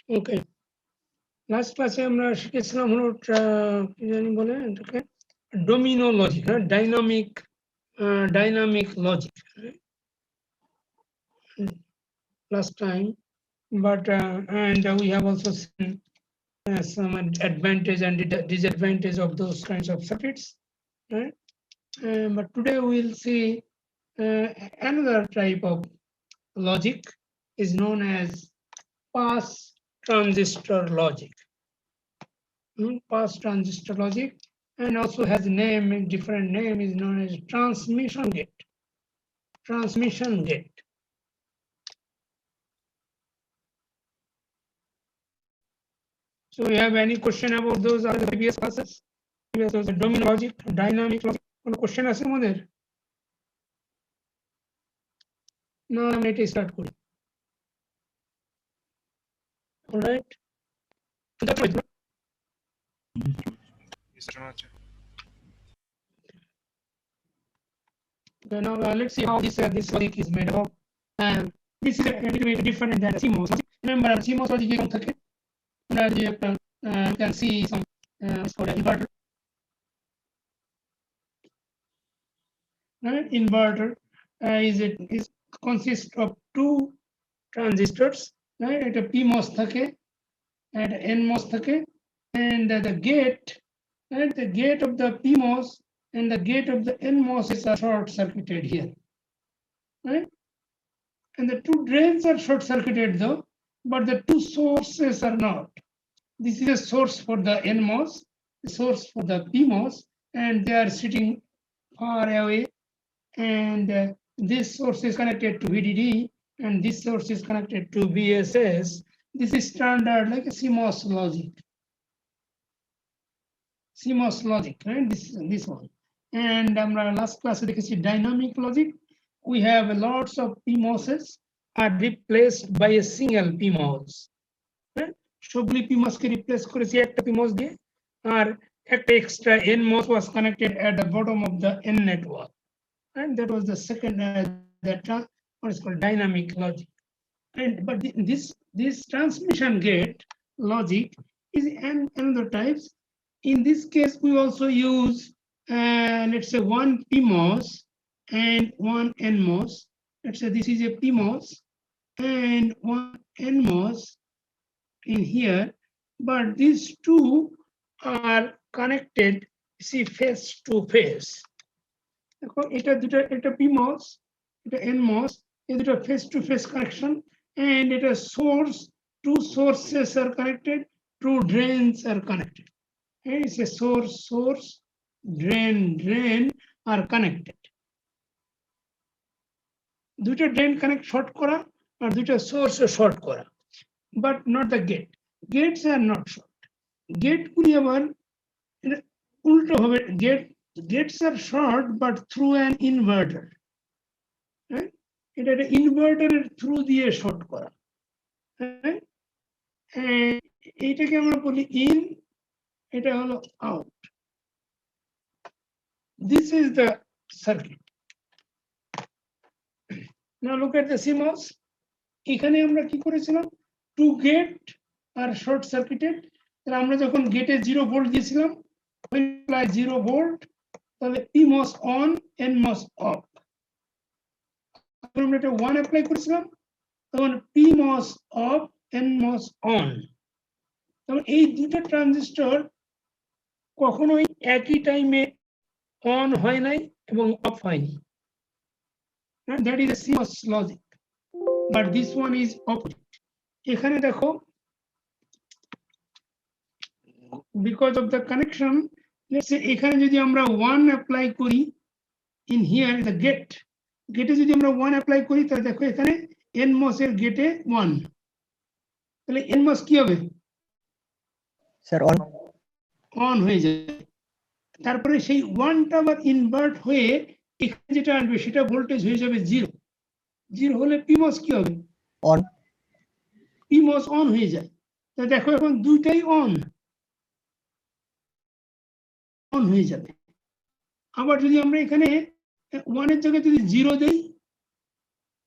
Okay. Last class আমরা শিখেছিলাম হলো কি জানি বলে এটাকে domino logic, dynamic logic last time, but and we have also seen some advantage and disadvantage of those kinds of circuits, right? But today we'll see another type of logic is known as pass transistor logic. Pass transistor logic, and also has name, different name is known as transmission gate. Transmission gate. So you have any question about those other previous classes? Previous was domino logic, dynamic logic. কোনো question আছে আমাদের? না আমি এটা start করি। All right. Now let's see how this logic is made of. This is a little bit different than CMOS logic. Remember CMOS logic এরকম থাকে। You can see some it's called an inverter. Inverter is consists of two transistors, right? At a PMOS থাকে, at NMOS থাকে, and the gate, right? The gate of the PMOS and the gate of the NMOS is short circuited here, right? And the two drains are short circuited though, but the two sources are not. This is a source for the NMOS, a source for the PMOS, and they are sitting far away. And this source is connected to VDD, and this source is connected to VSS. This is standard like a CMOS logic. CMOS logic, right? This one. And last class we see dynamic logic. We have lots of PMOSs are replaced by a single PMOS. Right? সবগুলি PMOS কে replace করেছি একটা PMOS দিয়ে, আর একটা extra NMOS was connected at the bottom of the N network. And that was the second what is called dynamic logic. And but this transmission gate logic is another types. In this case, we also use let's say one PMOS and one NMOS. Let's say this is a PMOS and one NMOS in here, but these two are connected, see, face to face. এটা দুটো, এটা PMOS, এটা NMOS, এই দুটো face to face connection, and এটা source, two sources are connected, two drains are connected. It's a source, drain are connected. দুটো drain connect short করা আর দুটো source short করা, but not the gate. Gates are not short. Gate গুলি আবার উল্টো হবে, gates are short but through an inverter. Right? এটা একটা ইনভার্টারের থ্রু দিয়ে শর্ট করা। এইটাকে আমরা বলি ইন, এটা হলো out. This is the circuit. Now look at the CMOS. এখানে আমরা কি করেছিলাম, two gate are short circuited. তাহলে আমরা যখন গেটে 0 ভোল্ট দিয়েছিলাম, apply 0 ভোল্ট, তাহলে PMOS অন, NMOS অফ। আমরা এটা 1 অ্যাপ্লাই করেছিলাম, তখন PMOS অফ, NMOS অন। তখন এই দুটো ট্রানজিস্টর কখনোই একই টাইমে অন হয় নাই এবং অফ হয়নি। That is a CMOS logic, but this one is opposite. এখানে দেখো, because of the connection, let's say এখানে যদি আমরা 1 অ্যাপ্লাই করি, in here the gate, গেটে যদি আমরা 1 অ্যাপ্লাই করি, তাহলে দেখো এখানে NMOS এর গেটে 1, তাহলে NMOS কি হবে স্যার? অন হয়ে যাবে। তারপরে সেই 1টা আবার ইনভার্ট হয়ে এখানে যেটা আসবে সেটা ভোল্টেজ হয়ে যাবে 0। 0 হলে PMOS কি হবে? অন। PMOS অন হয়ে যায়। তা দেখো এখন দুইটাই অন হয়ে যাবে। আবার যদি আমরা এখানে 1 এর জায়গায় যদি 0 দেই,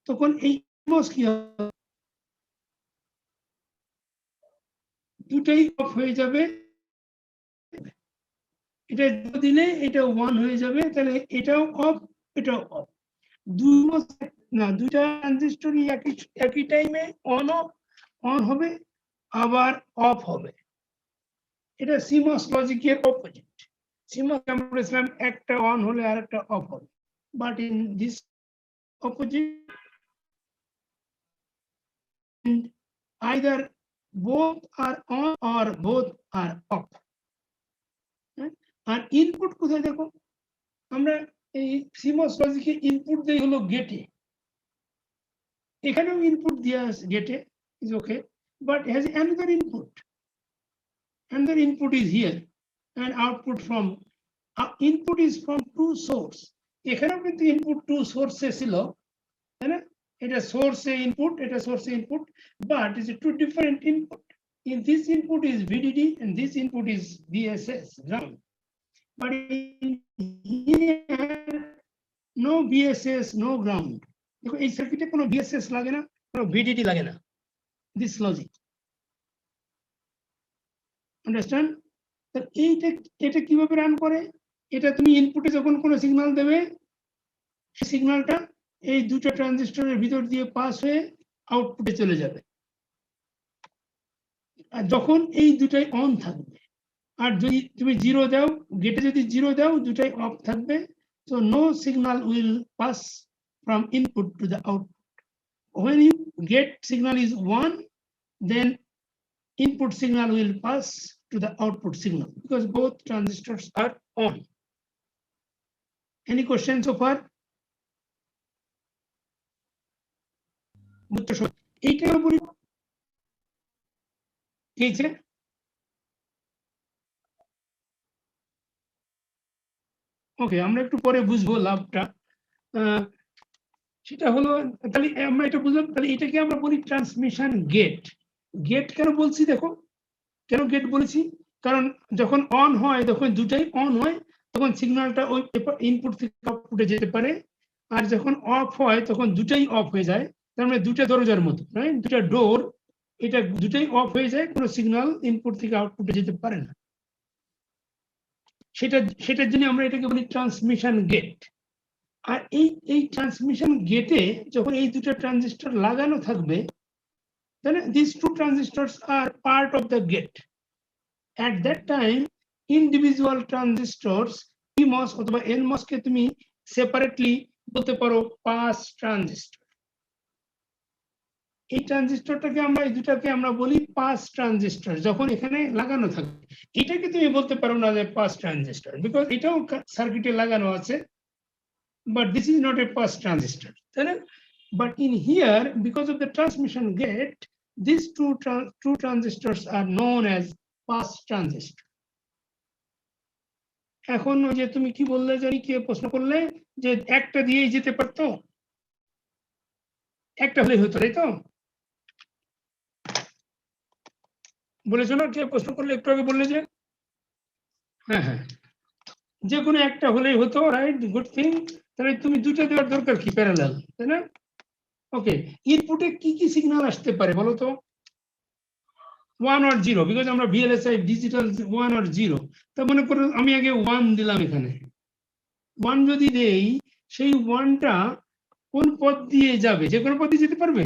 তখন এই PMOS কি হবে? দুটাই অফ হয়ে যাবে, এটা দিলে এটা 1 হয়ে যাবে, তাহলে এটাও অফ এটাও অফ। দুইটা ট্রানজিস্টরই একই টাইমে অন হবে আবার অফ হবে। এটা সিমস লজিকের অপোজিট। সিমস আমরা বলেছিলাম একটা অন হলে আরেকটা অফ হবে, but in this opposite either both are on or both are off। আর ইনপুট কোথায় দেখো, আমরা এই সিমস লজিকে ইনপুট দেই হলো গেটে, এখানেও ইনপুট দেয়া আছে গেটে, is okay, but has another input is here and output from input is from two source। এখানেও কিন্তু ইনপুট টু সোর্সে ছিল, তাই না? এটা সোর্সে ইনপুট, এটা সোর্সে input, but is two different input। In this input is VDD and this input is VSS ground, but in here no VSS no ground। দেখো এই সার্কিটে কোনো VSS লাগে না, কোনো VDD লাগে না। This logic, understand? এটা কিভাবে রান করে, এটা তুমি ইনপুটে যখন কোনো সিগন্যাল দেবে, সেই সিগন্যালটা এই দুটো ট্রানজিস্টরের ভিতর দিয়ে পাস হয়ে আউটপুটে চলে যাবে। আর যখন এই দুটাই অন থাকবে, আর যদি তুমি জিরো দাও, গেটে যদি জিরো দাও, দুটাই অফ থাকবে, so no signal will pass from input to the output। When you get signal is 1, then input signal will pass to the output signal because both transistors are on। Any questions so far? এইটার উপরে ওকে, আমরা একটু পরে বুঝবো লাভটা। সেটা হলো, তাহলে আমরা এটা বুঝলাম, তাহলে এটাকে আমরা বলি ট্রান্সমিশন গেট। গেট কেন বলছি দেখো, কেন গেট বলেছি, কারণ যখন অন হয়, যখন দুটাই অন হয়, তখন সিগন্যালটা ওই ইনপুট থেকে আউটপুটে যেতে পারে, আর যখন অফ হয় তখন দুটাই অফ হয়ে যায়। তার মানে দুটা দরজার মতো, রাইট? দুটা ডোর, এটা দুটাই অফ হয়ে যায়, কোনো সিগন্যাল ইনপুট থেকে আউটপুটে যেতে পারে না। সেটার জন্য আমরা এটাকে বলি ট্রান্সমিশন গেট। আর এই ট্রান্সমিশন গেটে যখন এই দুটো ট্রানজিস্টর লাগানো থাকবে, তাহলে these two transistors are part of the gate। At that time individual transistors PMOS অথবা NMOS কে তুমি সেপারেটলি বলতে পারো পাস ট্রানজিস্টর। এই ট্রানজিস্টরটাকে আমরা, এই দুটাকে আমরা বলি পাস ট্রানজিস্টর। যখন এখানে লাগানো থাকবে, এটাকে তুমি বলতে পারো না যে পাস ট্রানজিস্টর, বিকজ এটাও সার্কিটে লাগানো আছে, but this is not a pass transistor। But in here, because of the transmission gate, these two transistors are known as pass transistor। এখন যে তুমি কি বললে, জানি কি প্রশ্ন করলে যে একটা দিয়েই যেতে পারতো, একটা হলেই হতো, তাই তো বলেছো না? কে প্রশ্ন করলে একটু আগে বললে যে হ্যাঁ হ্যাঁ, যে কোনো একটা হলেই হতো, রাইট? Good thing. তাহলে তুমি দুটো দেওয়ার দরকার কি, প্যারালাল, তাই না? ওকে, ইনপুটে কি কি সিগন্যাল আসতে পারে বলো তো? 1 or 0, বিকজ আমরা VLSI ডিজিটাল 1 or 0। তা মনে করো আমি আগে 1 দিলাম, এখানে 1 যদি দেই, সেই 1টা কোন পথ দিয়ে যাবে? যে কোনো পথ দিয়ে যেতে পারবে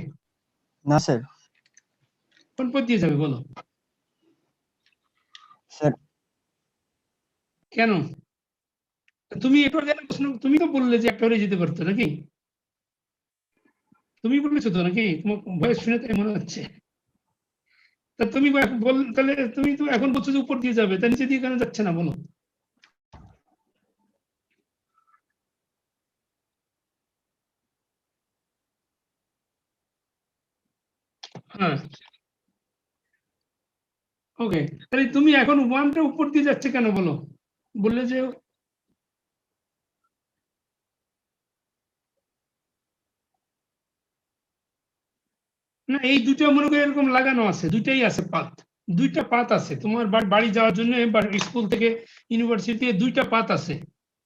না স্যার। কোন পথ দিয়ে যাবে বলো? স্যার কেন? তুমি একটু আগে প্রশ্ন, তুমি তো বললে যে একটা হলে যেতে পারতো, নাকি? তুমি বলেছো তো, নাকি? তোমার ভয়েস শুনে তাই মনে হচ্ছে। তা তুমি তাহলে তুমি তো এখন বলছো যে উপর দিয়ে যাবে, তা নিচে দিয়ে কেন যাচ্ছে না বলো? হ্যাঁ, ওকে, তাহলে তুমি এখন 1টা উপর দিয়ে যাচ্ছে কেন বলো? বললে যে না, এই দুটো মনে করে এরকম লাগানো আছে, দুইটাই আছে পাথ, দুইটা পাথ আছে তোমার বাড়ি যাওয়ার জন্য বা স্কুল থেকে ইউনিভার্সিটি, দুইটা পাথ আছে।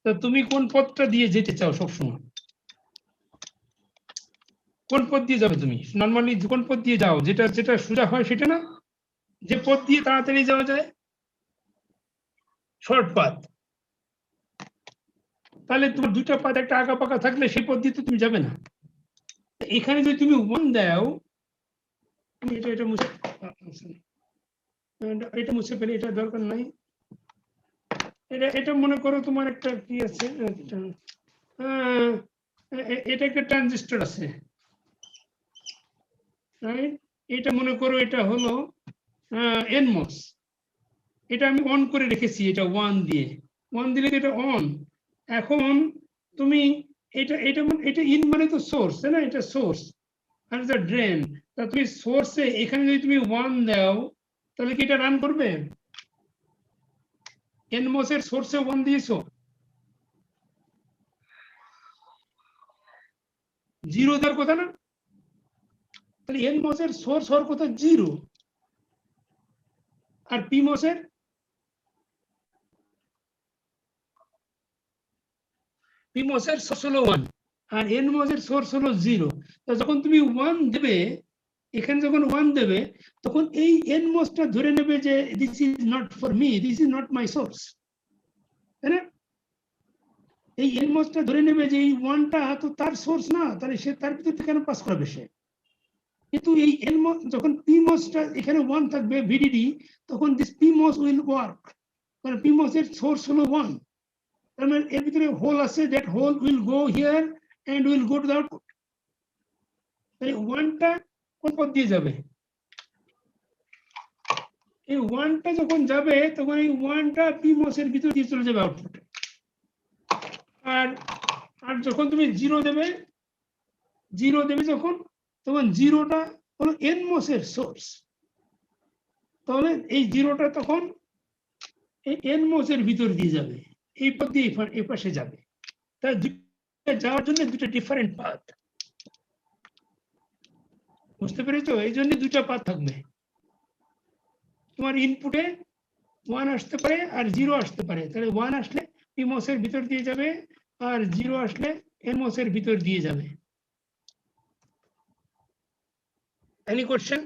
তা তুমি কোন পথটা দিয়ে যেতে চাও সবসময়? কোন পথ দিয়ে যাবে তুমি নরমালি? কোন পথ দিয়ে যাও, যেটা যেটা সোজা হয় সেটা না? যে পথ দিয়ে তাড়াতাড়ি যাওয়া যায়, শর্ট পাথ। তাহলে তোমার দুইটা পাথ, একটা আঁকা পাকা থাকলে সেই পথ দিয়ে তো তুমি যাবে না। এখানে যদি তুমি 1 দাও, এটা মুছে, এটা মুছে ফেলে, এটা দরকার নাই। এটা মনে করো তোমার একটা কি আছে, এটা একটা ট্রানজিস্টর আছে, রাইট? এটা মনে করো এটা হলো এনমস। এটা আমি অন করে রেখেছি, এটা 1 দিয়ে, 1 দিলে এটা অন। এখন তুমি এটা এটা এটা ইন মানে তো সোর্স, তাই না? এটা সোর্স আর এটা ড্রেন। তা তুমি সোর্সে এখানে যদি তুমি 1 দাও, তাহলে কি এটা রান করবে? এনমস এর সোর্সে 1 দিয়েছো, 0 দেওয়ার কথা না? তাহলে এনমস এর সোর্স হওয়ার কথা 0, আর পিমস এর সোর্স হলো 1, আর এনমস এর সোর্স হলো 0। তো যখন তুমি 1 দেবে, এখানে যখন 1 দেবে, তখন এই এনমসটা ধরে নেবে যে this is not for me, this is not my source, তাই না? এই এনমসটা ধরে নেবে যে এই 1টা তো তার সোর্স না, তাহলে সে তার ভিতর কেন পাস করাবে সে? কিন্তু এই এনমস যখন পিমসটা এখানে 1 থাকবে ভিডিডি, তখন দিস পিমস উইল ওয়ার্ক, কারণ পিমস এর সোর্স হলো 1। তার মানে এর ভিতরে হোল আছে, that hole will go here and will go to the output. তাহলে 1টা কোন পথ দিয়ে যাবে? এই 1টা যখন যাবে, তখন এই 1টা পিমস এর ভিতর দিয়ে চলে যাবে আউটপুটে। আর যখন তুমি 0 দেবে, যখন, তখন 0টা হলো এনমস এর সোর্স। তাহলে এই 0টা তখন এই এনমস এর ভিতর দিয়ে যাবে, এই পথ দিয়ে এই পাশে যাবে। তাই যাওয়ার জন্য দুটো ডিফারেন্ট পাথ। বুঝতে পেরেছো? এই জন্য দুটো পাথ থাকবে। তোমার ইনপুটে 1 আসতে পারে আর 0 আসতে পারে। তাহলে 1 আসলে পিমস এর ভিতর দিয়ে যাবে, আর 0 আসলে এনমস এর ভিতর দিয়ে যাবে। Any question?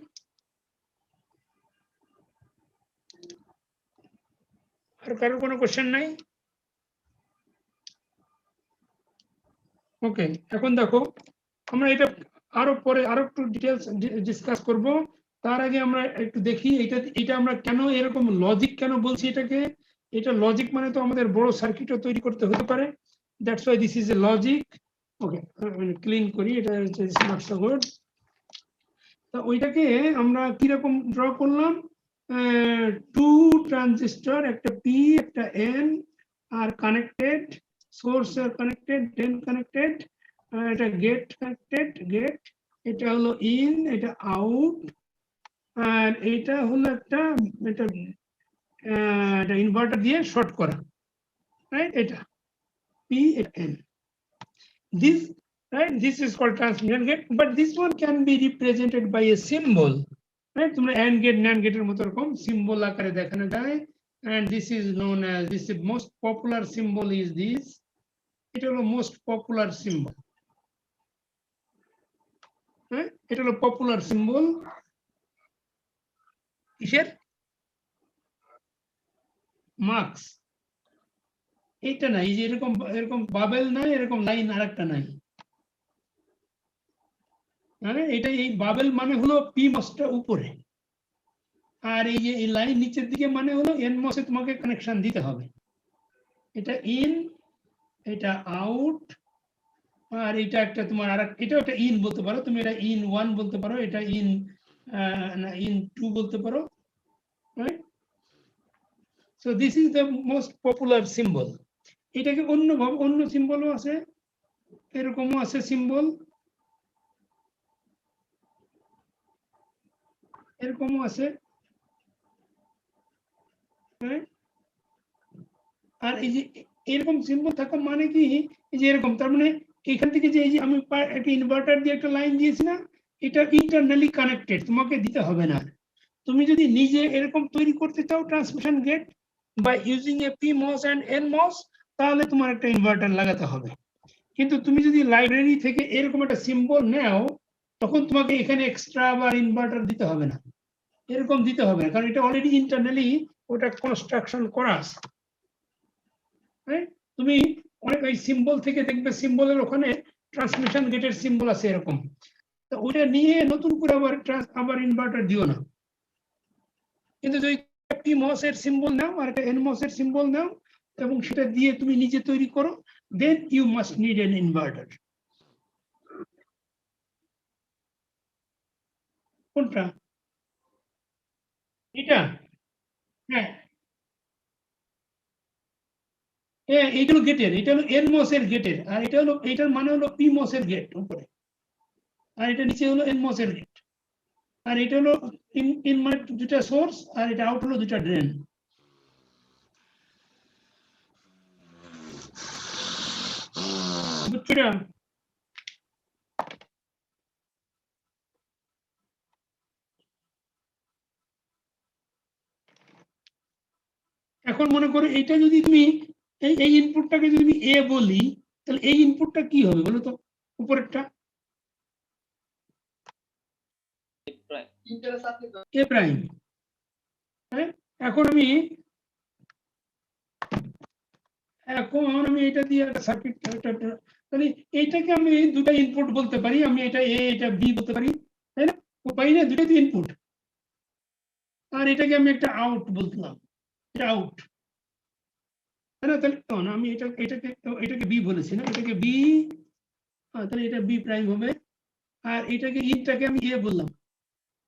আর কারোর কোনো কোশ্চেন নাই? ওকে, এখন দেখো, আমরা এটা আরো পরে আরো একটু ডিটেইলস ডিসকাস করব। তার আগে আমরা একটু দেখি এটা আমরা কেন এরকম লজিক কেন বলছি এটাকে। এটা লজিক মানে তো আমাদের বড় সার্কিটও তৈরি করতে হতে পারে, that's why this is a logic. Okay, clean করি, এটা হচ্ছে নট সো গুড। তা ওইটাকে আমরা কি রকম ড্র করলাম? 2 ট্রানজিস্টর, একটা পি একটা N, are connected, source are connected, drain connected, এটা গেট কানেক্টেড, গেট, এটা হলো ইন, এটা আউট, আর এটা হলো একটা এটা ইনভার্টার দিয়ে শর্ট করা, রাইট? এটা পি, এটা N. This, right, this is called transmission gate, but this one can be represented by a symbol, right? তোমরা AND gate, NAND gate এর মতো এরকম সিম্বল আকারে দেখানো যায়, and this is known as, this is most popular symbol is this. এটা হলো most popular symbol, right? এটা হলো popular symbol কিসের? মার্কস। এইটা না, এই যে এরকম বাবেল নাই, এরকম লাইন আরেকটা নাই, মানে এটা এই বাবেল মানে হলো পি মসটা উপরে, আর এই যে এই লাইন নিচের দিকে মানে হলো এনমস এ তোমাকে কানেকশন দিতে হবে। এটা ইন, এটা আউট, আর এটা একটা তোমার এটা একটা ইন বলতে পারো তুমি, এটা ইন 1 বলতে পারো, এটা ইন ইন 2 বলতে পারো, right? So this is the most popular symbol. এটাকে অন্য সিম্বলও আছে, এরকমও আছে সিম্বল, এরকমও আছে, আর এই যে এরকম সিম্বল থাকা মানে কি, এই যে এরকম, তার মানে এখান থেকে যে এই যে আমি একটা ইনভার্টার দিয়ে একটা লাইন দিয়েছি না, এটা ইন্টারনালি কানেক্টেড, তোমাকে দিতে হবে না। তুমি যদি নিজে এরকম তৈরি করতে চাও transmission gate by using a PMOS and NMOS, তাহলে তোমার একটা ইনভার্টার লাগাতে হবে। কিন্তু তুমি যদি লাইব্রেরি থেকে এরকম একটা সিম্বল নাও, তখন তোমাকে এখানে এক্সট্রা আবার ইনভার্টার দিতে হবে না। এরকম দিতে হবে না, কারণ এটা অলরেডি ইন্টারনালি ওটা কনস্ট্রাকশন করা আছে। তুমি অনেক ওই সিম্বল থেকে দেখবে সিম্বলের ওখানে ট্রান্সমিশন গেটের সিম্বল আছে এরকম, তো ওটা নিয়ে নতুন করে আবার ইনভার্টার দিও না। কিন্তু যদি PMOS এর সিম্বল নাও আর একটা NMOS এর সিম্বল নাও এবং সেটা দিয়ে তুমি নিজে তৈরি করো, then you must need an inverter. কোনটা? এটা? হ্যাঁ, এইটা হলো গেটের, এটা হলো NMOS এর গেটের, আর এটা হলো এটার মানে হলো PMOS এর গেট উপরে, আর এটা নিচে হলো NMOS এর গেট, আর এটা হলো ইন মানে দুটা সোর্স, আর এটা আউট হলো দুটা ড্রেন। বুঝছো? এখন মনে করো এইটা যদি তুমি এই ইনপুটটাকে যদি এ বলি, তাহলে এই ইনপুটটা কি হবে বলো তো? উপরেরটা এ প্রাইম। হ্যাঁ, এখন আমি এটা দিয়ে একটা সার্কিট, তাহলে এইটাকে আমি দুটা ইনপুট বলতে পারি, আমি এটা এ এটা বি বলতে পারি, তাই না? পারি না? দুটাই তো ইনপুট। আর এটাকে আমি একটা আউট বললাম, এটা আউট, তাই না? তাহলে আমি এটাকে বি বলেছি না, এটাকে বি, তাহলে এটা বি প্রাইম হবে। আর এটাকে ইনটাকে আমি এ বললাম,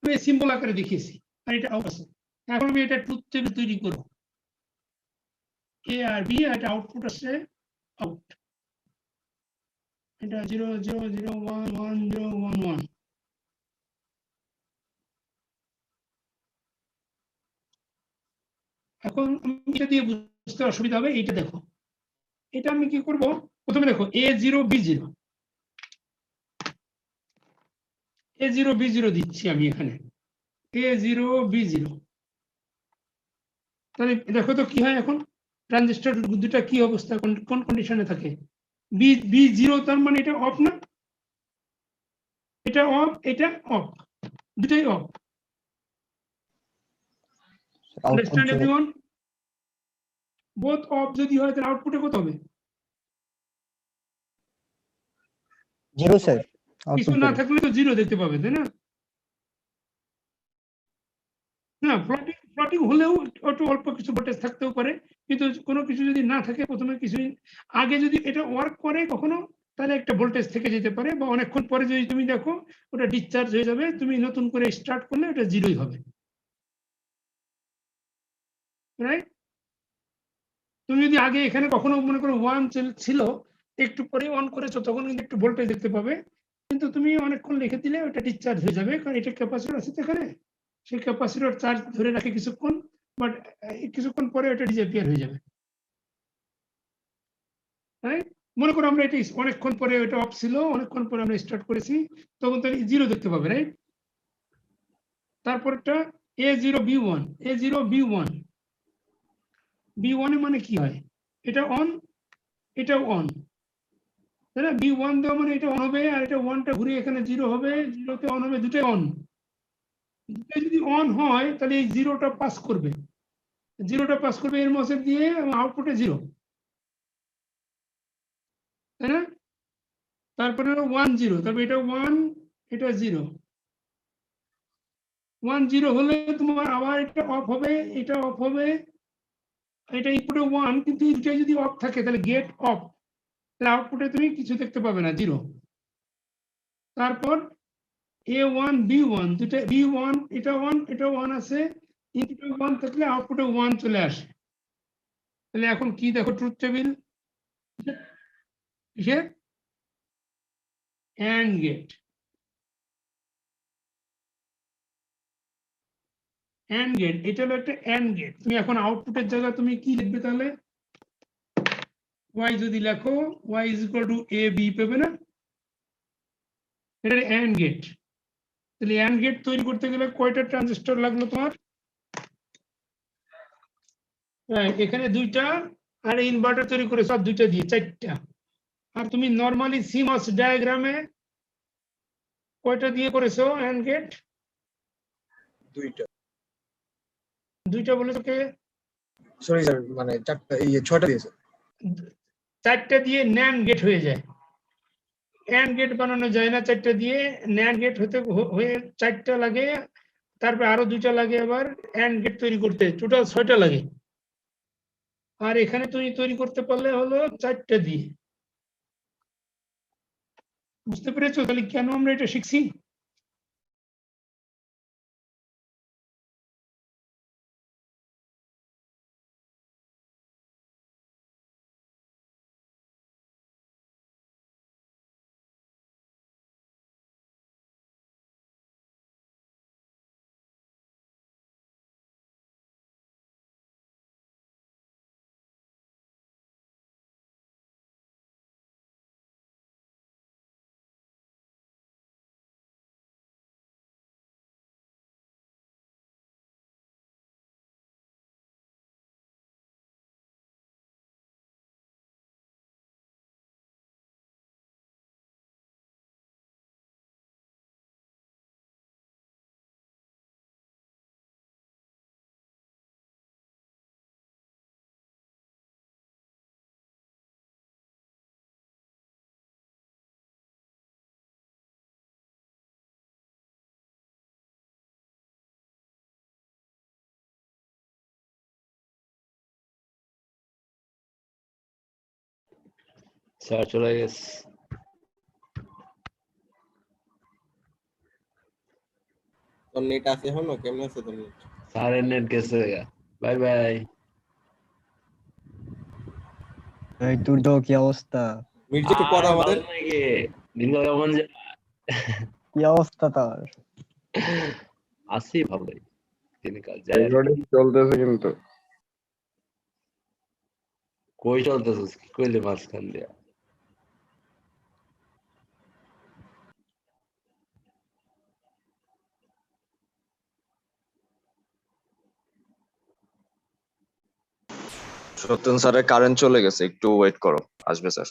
আমি সিম্বল আকারে দেখিয়েছি, আর এটা আউট আছে। এখন আমি এটা ট্রুথ টেবিল তৈরি করব, এ আর বি, আর এটা আউটপুট আসছে আউট, এটা 0 0 0 1 1 0 1 1। এখন এটা দিয়ে বুঝতে অসুবিধা হবে, এইটা দেখো, এটা আমি কি করব, প্রথমে দেখো A0 B0, A0 B0 দিচ্ছি আমি এখানে, A0 B0। তাহলে দেখো তো কি হয়, এখন ট্রানজিস্টর দুটো কি অবস্থা, কোন কন্ডিশনে থাকে? B0 তার মানে এটা অফ না, এটা অফ, এটা অফ, দুটাই of. Understand everyone? Both of যদি হয় তাহলে আউটপুটে কত হবে? 0 স্যার। কিছু না থাকলে তো 0 দেখতে পাবে, তাই না? না, ফ্লোটিং হলেও একটু অল্প কিছু ভোল্টেজ থাকতেও পারে, কিন্তু কোনো কিছু যদি না থাকে, প্রথমে কিছু আগে যদি এটা ওয়ার্ক করে কখনো, তাহলে একটা ভোল্টেজ থেকে যেতে পারে, বা অনেকক্ষণ পরে যদি তুমি দেখো ওটা ডিসচার্জ হয়ে যাবে, তুমি নতুন করে স্টার্ট করলে ওটা 0ই হবে, রাইট? তুমি যদি আগে এখানে কখনো মনে করো 1 ছিল, একটু পরে অন করেছো, তখন কিন্তু একটু ভোল্টেজ দেখতে পাবে, কিন্তু তুমি অনেকক্ষণ লিখে দিলে ওটা ডিসচার্জ হয়ে যাবে, কারণ এটা ক্যাপাসিটর আছে এখানে, সেই ক্যাপাসিটর চার্জ ধরে রাখে কিছুক্ষণ, বাট কিছুক্ষণ পরে ওটা ডিসঅ্যাপিয়ার হয়ে যাবে। মনে করো আমরা এটা অনেকক্ষণ পরে এটা অফ ছিল, অনেকক্ষণ পরে আমরা স্টার্ট করেছি, তখন তাহলে 0 দেখতে পাবে, রাইট? তারপরটা A0 B1, A0 B1, B1 এ মানে কি হয়, এটা অন, এটা অন, তাই না? B1 দেওয়া মানে এটা অন হবে, আর এটা 1টা ঘুরে এখানে 0 হবে, 0তে অন হবে, দুটোই অন। দুটোই যদি অন হয় তাহলে এই 0টা পাস করবে, 0টা পাস করবে এর মধ্যে দিয়ে, এবং আউটপুটে 0, তাই না? তারপরে 1 0, তারপরে এটা 1, এটা 0, 1 0 হলে তোমার আবার এটা অফ হবে, এটা অফ হবে, এটা ইনপুটে 1, কিন্তু এটা যদি অফ থাকে তাহলে গেট অফ, তাহলে আউটপুটে তুমি কিছু দেখতে পাবে না, 0। তারপর A1 B1, দুটো B1, এটা 1 এটা 1 আছে, ইনপুটে 1 থাকলে আউটপুটে 1 চলে আসে। তাহলে এখন কি দেখো ট্রুথ টেবিল, কিসের? অ্যান্ড গেট, অ্যান্ড গেট, এটা হলো একটা অ্যান্ড গেট। তুমি এখন আউটপুটের জায়গায় তুমি কি লিখবে তাহলে? y যদি লেখো, y is equal to AB পাবে না? এটা অ্যান্ড গেট। তাহলে অ্যান্ড গেট তৈরি করতে গেলে কয়টা ট্রানজিস্টর লাগলো তোমার? হ্যাঁ, এখানে 2টা, আর ইনভার্টার তৈরি করে সব 2টা দিয়ে 4টা। আর তুমি নরমালি CMOS ডায়াগ্রামে কয়টা দিয়ে করেছো অ্যান্ড গেট? 2টা। দুইটা বলেছো কে? সরি স্যার, মানে চারটা, এই 6টা দিয়েছে। 4টা দিয়ে ন্যান্ড গেট হয়ে যায়। অ্যান্ড গেট বানানো যায় না 4টা দিয়ে, ন্যান্ড গেট হয়ে 4টা লাগে, তারপর আরো 2টা লাগে আবার অ্যান্ড গেট তৈরি করতে, টোটাল 6টা লাগে। আর এখানে তুমি তৈরি করতে পারলে হলো 4টা দিয়ে। বুঝতে পেরেছো তাহলে কেন আমরা এটা শিখছি? স্যার চলে গেছে। তোর নেট আছে এখনো? কেমন আছে তোর নেট? স্যারের নেট গেছে। Bye bye. এই দুর্যোগ কি অবস্থা? মির্জা একটু পড়া আমাদের। নাকি দিনকাল কেমন কি অবস্থা তার? আছি ভালোই। দিনকাল যায় আর কি। রেকর্ডিং চলতেছে কিন্তু। কই চলতেছিস কি কইলে মাঝখান দিয়া? সত্যেন স্যারের কারেন্ট চলে গেছে, একটু ওয়েট করো, আসবে স্যার।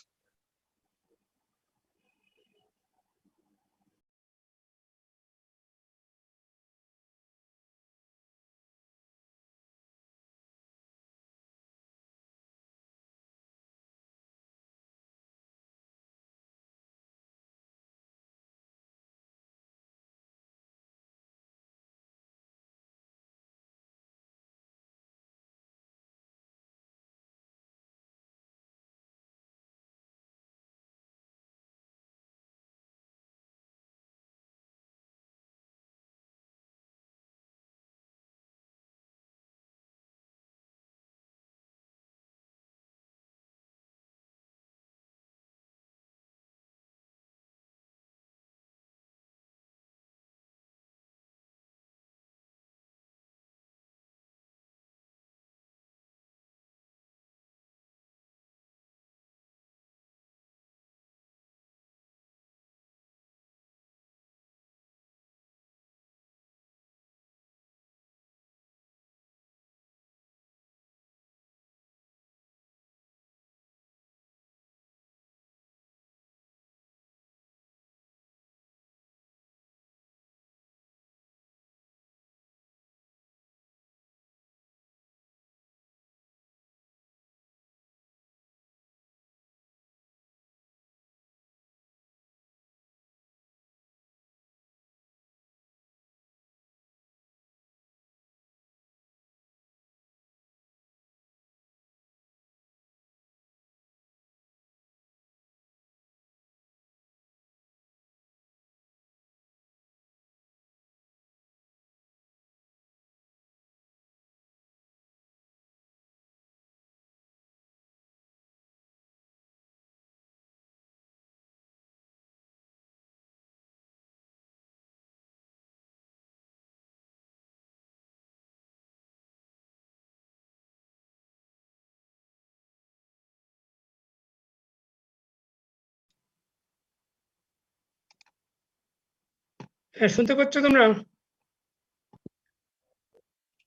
হ্যাঁ, শুনতে পাচ্ছ তোমরা?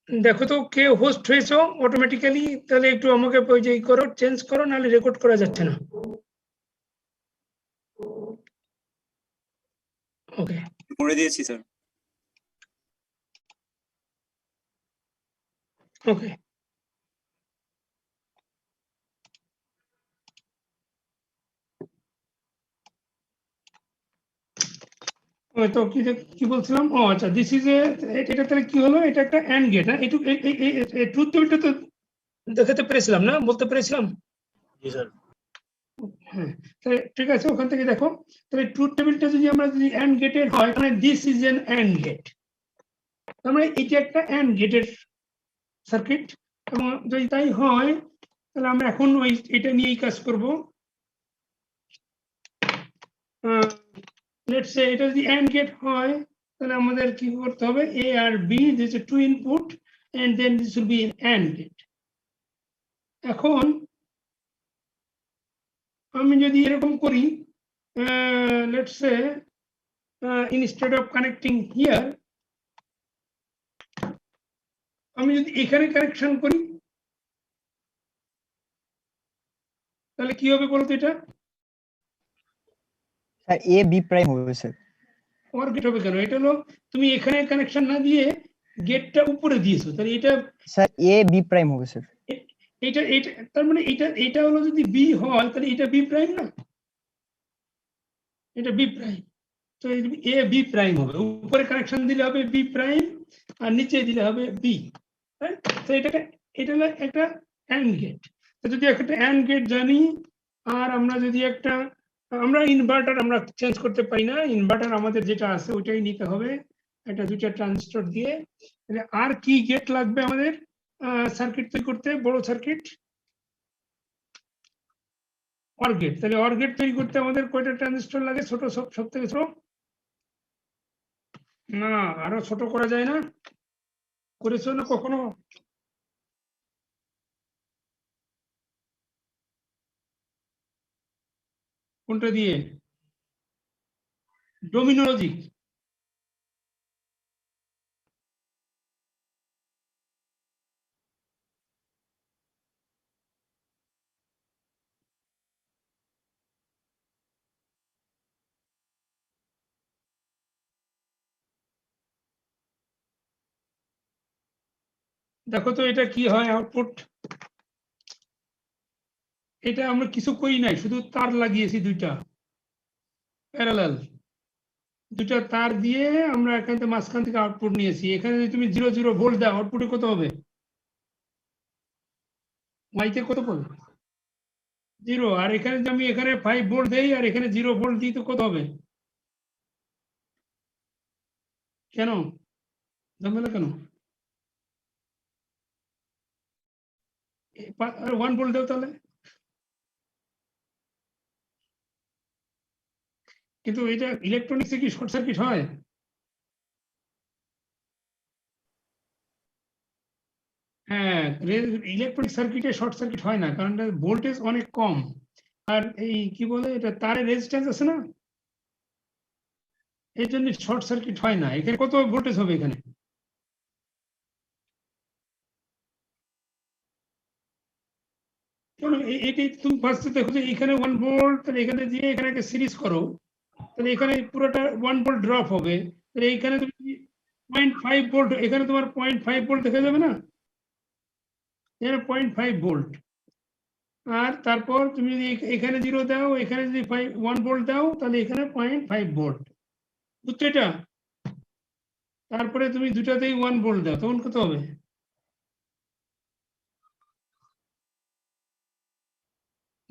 দেখো তো কে হোস্ট হয়েছো অটোমেটিক্যালি, তাহলে একটু আমাকে ওই যে করো, চেঞ্জ করো, নাহলে রেকর্ড করা যাচ্ছে না। ওকে, করে দিয়েছি স্যার। ওকে, তো কি বলছিলাম, ও আচ্ছা, দিস ইজ এটা তাহলে কি হলো, এটা একটা অ্যান্ড গেট। হ্যাঁ, একটু ট্রুথ টেবিলটা তো দেখাতে পেরেছিলাম না, বলতে পেরেছিলাম? জি স্যার। হ্যাঁ, তাহলে ঠিক আছে, ওখান থেকে দেখো। তাহলে ট্রুথ টেবিলটা যদি আমরা যদি অ্যান্ড গেটের হয়, তাহলে this is an and gate, তার মানে এটা একটা অ্যান্ড গেটের সার্কিট। এবং যদি তাই হয়, তাহলে আমরা এখন ওই এটা নিয়েই কাজ করব। লেটস সে এটা যদি অ্যান্ড গেট হয়, তাহলে আমাদের কি করতে হবে, এ আর B, this is two input and then this will be and gate. এখন আমি যদি এরকম করি, let's say instead of connecting here, আমি যদি এখানে কানেকশন করি, তাহলে কি হবে বলতো? এটা স্যার এ বি প্রাইম হবে স্যার। ওর গেট হবে কেন? এটা হলো তুমি এখানে কানেকশন না দিয়ে গেটটা উপরে দিয়েছো, তাহলে এটা স্যার এ বি প্রাইম হবে স্যার। এটা এটা তার মানে এটা হলো যদি বি হয়, তাহলে এটা বি প্রাইম না, এটা বি প্রাইম। তো এ বি প্রাইম হবে, উপরে কানেকশন দিলে হবে বি প্রাইম, আর নিচে দিলে হবে বি। তো এটা হলো একটা অ্যান্ড গেট। তো যদি একটা অ্যান্ড গেট জানি, আর আমরা যদি আমরা ইনভার্টার আমরা চেঞ্জ করতে পারি না, ইনভার্টার আমাদের যেটা আছে ওইটাই নিতে হবে, এটা দুইটা ট্রানজিস্টর দিয়ে। তাহলে আর কি গেট লাগবে আমাদের সার্কিট তৈরি করতে, বড় সার্কিট? Or gate. তাহলে অর গেট তৈরি করতে আমাদের কয়টা ট্রানজিস্টর লাগে? ছোট, সব থেকে ছোট না, আরো ছোট করা যায় না? করেছো না কখনো? কোনটা দিয়ে? Domino logic. দেখো তো এটা কি হয় আউটপুট। এটা আমরা কিছু করি নাই, শুধু তার লাগিয়েছি দুইটা প্যারালাল, দুটা তার দিয়ে আমরা এখান থেকে মাঝখান থেকে আউটপুট নিয়েছি। এখানে যদি তুমি 0 ভোল্ট দাও, আউটপুটে কত হবে? ওয়াইতে কত পাবে? 0। আর এখানে যদি আমি এখানে 5 ভোল্ট দেই আর এখানে 0 ভোল্ট দিই, তো কত হবে? কেন ঝামেলা কেন? 1 ভোল্ট দাও তাহলে। কিন্তু এটা ইলেকট্রনিক্সে কি শর্ট সার্কিট হয়? হ্যাঁ, ইলেকট্রনিক সার্কিটে শর্ট সার্কিট হয় না, কারণ ভোল্টেজ অনেক কম। আর এই কি বলে, এটা তারের রেজিস্ট্যান্স আছে না, এই জন্য শর্ট সার্কিট হয় না। এখানে কত ভোল্টেজ হবে? এখানে এটি তুমি ফার্স্টে দেখো যে এখানে 1 ভোল্ট, তাহলে এখানে দিয়ে এখানে একটা সিরিজ করো, তাহলে এখানে পুরোটা 1 ভোল্ট ড্রপ হবে। তাহলে এখানে তুমি 0.5 ভোল্ট, এখানে তোমার 0.5 ভোল্ট দেখা যাবে না? এখানে 0.5 ভোল্ট। আর তারপর তুমি যদি এখানে 0 দাও, এখানে যদি 1 ভোল্ট দাও, তাহলে এখানে 0.5 ভোল্ট, বুঝছো এটা? তারপরে তুমি দুটাতেই 1 ভোল্ট দাও, তখন কত হবে?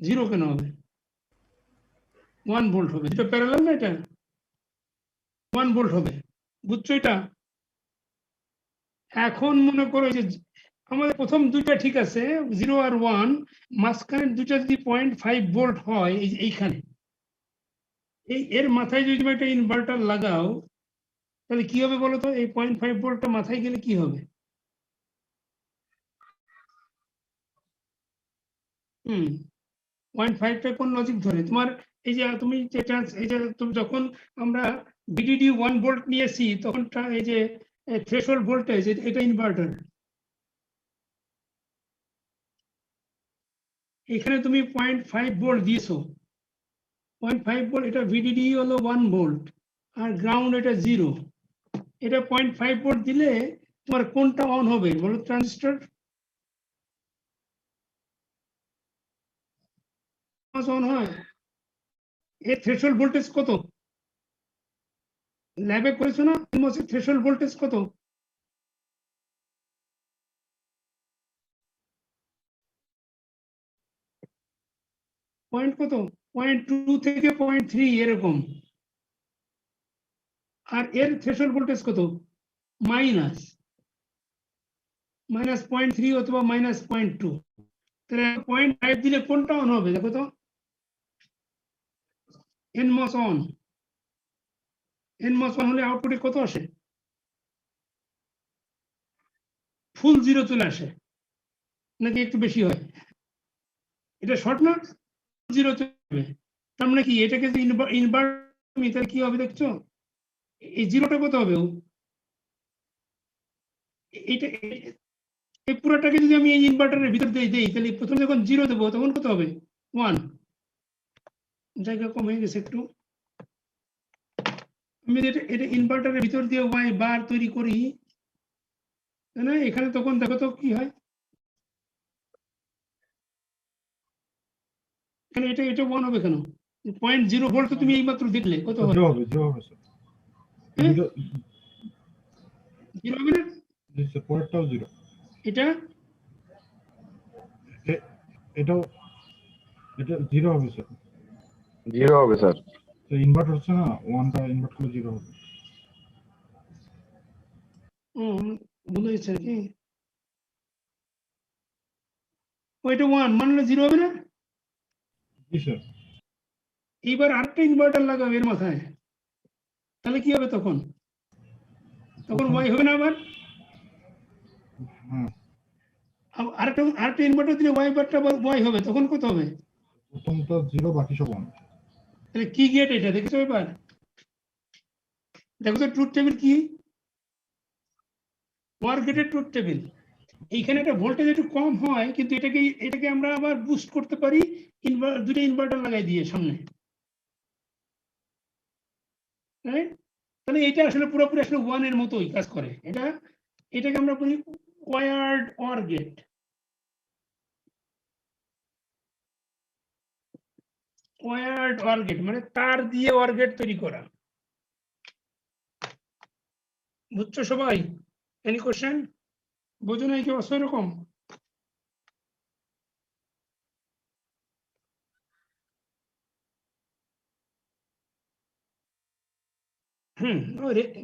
0 কেন হবে? 1 ভোল্ট হবে, দুটো প্যারালাল না, এটা 1 ভোল্ট হবে, বুঝছো এটা? এখন মনে করো যে আমাদের প্রথম দুইটা ঠিক আছে, 0 আর 1, মাঝখানে দুটা যদি 0.5 ভোল্ট হয়, এইখানে এর মাথায় যদি তুমি একটা ইনভার্টার লাগাও, তাহলে কি হবে বলো তো? এই 0.5 ভোল্টটা মাথায় গেলে কি হবে? 0.5টা কোন লজিক ধরে তোমার? এই যে তুমি এই যে তুমি যখন আমরা ভিডিডি 1 ভোল্ট নিয়েছি, তখন এই যে থ্রেশহোল্ড ভোল্টেজ, এটা ইনভার্টার। এখানে তুমি 0.5 ভোল্ট দিয়েছো, 0.5 ভোল্ট, এটা ভিডিডি হলো 1 ভোল্ট, আর গ্রাউন্ড এটা 0। এটা 0.5 ভোল্ট দিলে তোমার কোনটা অন হবে বলো? ট্রানজিস্টর অন হয়, এর থ্রেশহোল্ড ভোল্টেজ কত? ল্যাবে করেছো না? CMOS এর থ্রেশহোল্ড ভোল্টেজ কত? পয়েন্ট কত? 0.2 থেকে 0.3 এরকম। আর এর থ্রেশহোল্ড ভোল্টেজ কত? মাইনাস 0.3 অথবা -0.2। তাহলে 0.5 দিলে কোনটা অন হবে দেখো তো? NMOS on. NMOS অন হলে আউটপুটে কত আসে? ফুল জিরো চলে আসে নাকি একটু বেশি হয়? এটা শর্ট না, জিরো চলে। তার মানে কি এটাকে যে ইনভার্ট তাহলে কি হবে দেখছো? এই জিরোটা কত হবে? এটা এই পুরোটাকে যদি আমি এই ইনভার্টারের ভিতর দিয়ে দেই তাহলে প্রথমে যখন জিরো দেবো তখন কত হবে? 1। জায়গা কম হয়ে গেছে একটু। আমি এটা ইনভার্টারের ভিতর দিয়ে ওয়াই বার তৈরি করি, তাই না? এখানে তখন দেখো তো কি হয়, এখানে এটা 1 হবে কেন? 0.0 ভোল্ট তো তুমি এইমাত্র দেখলে, কত হবে? জিরো হবে স্যার। হ্যাঁ? জিরো জিরো হবে না? স্যার, পরেরটাও জিরো। এটা এটাও এটা জিরো হবে স্যার। জিরো হবে স্যার। তো ইনভার্ট হচ্ছে না, ওয়ানটা ইনভার্ট করলে জিরো হবে। ভুল হয়েছে কি? ওইটা 1 মানলে জিরো হবে না? জি স্যার। এইবার আরেকটা ইনভার্টার লাগাবে এর মাথায়, তাহলে কি হবে তখন? তখন ওয়াই হবে না আবার? হ্যাঁ, আরেকটা ইনভার্টার দিলে ওয়াই বারটা ওয়াই হবে, তখন কত হবে? প্রথমটা জিরো, বাকি সব ওয়ান। তাহলে কি গেট এটা দেখেছো? এবার দেখো তো ট্রুথ টেবিল কি? ওয়ার গেটের ট্রুথ টেবিল। এইখানে একটা ভোল্টেজ একটু কম হয়, কিন্তু এটাকে আমরা আবার বুস্ট করতে পারি দুটো ইনভার্টার লাগাই দিয়ে সামনে। তাহলে এটা আসলে পুরোপুরি আসলে ওয়ান এর মতোই কাজ করে। এটাকে আমরা বলি wired or gate. Wired or gate মানে তার দিয়ে অর গেট তৈরি করা। বুঝছো সবাই? Any question? বোঝো নাই কি অবস্থা এরকম?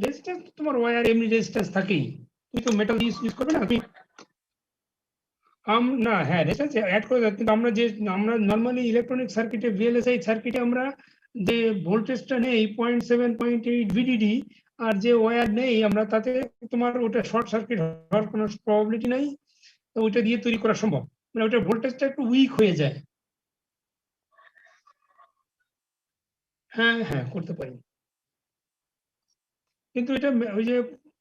রেজিস্ট্যান্স তোমার ওয়্যার এমনি রেজিস্ট্যান্স থাকেই, তুমি তো মেটাল ইউজ করবে না তুমি। না, হ্যাঁ রেজিস্ট্যান্স অ্যাড করে দেয়, কিন্তু আমরা নরমালি ইলেকট্রনিক সার্কিটে ভিএলএসআই সার্কিটে আমরা যে ভোল্টেজটা নেই 0.7 0.8 ভিডিডি, আর যে ওয়্যার নেই আমরা, তাতে তোমার ওটা শর্ট সার্কিট হওয়ার কোনো প্রবাবিলিটি নাই। তো ওইটা দিয়ে তৈরি করা সম্ভব, মানে ওটা ভোল্টেজটা একটু উইক হয়ে যায়। হ্যাঁ হ্যাঁ করতে পারি, কিন্তু এটা ওই যে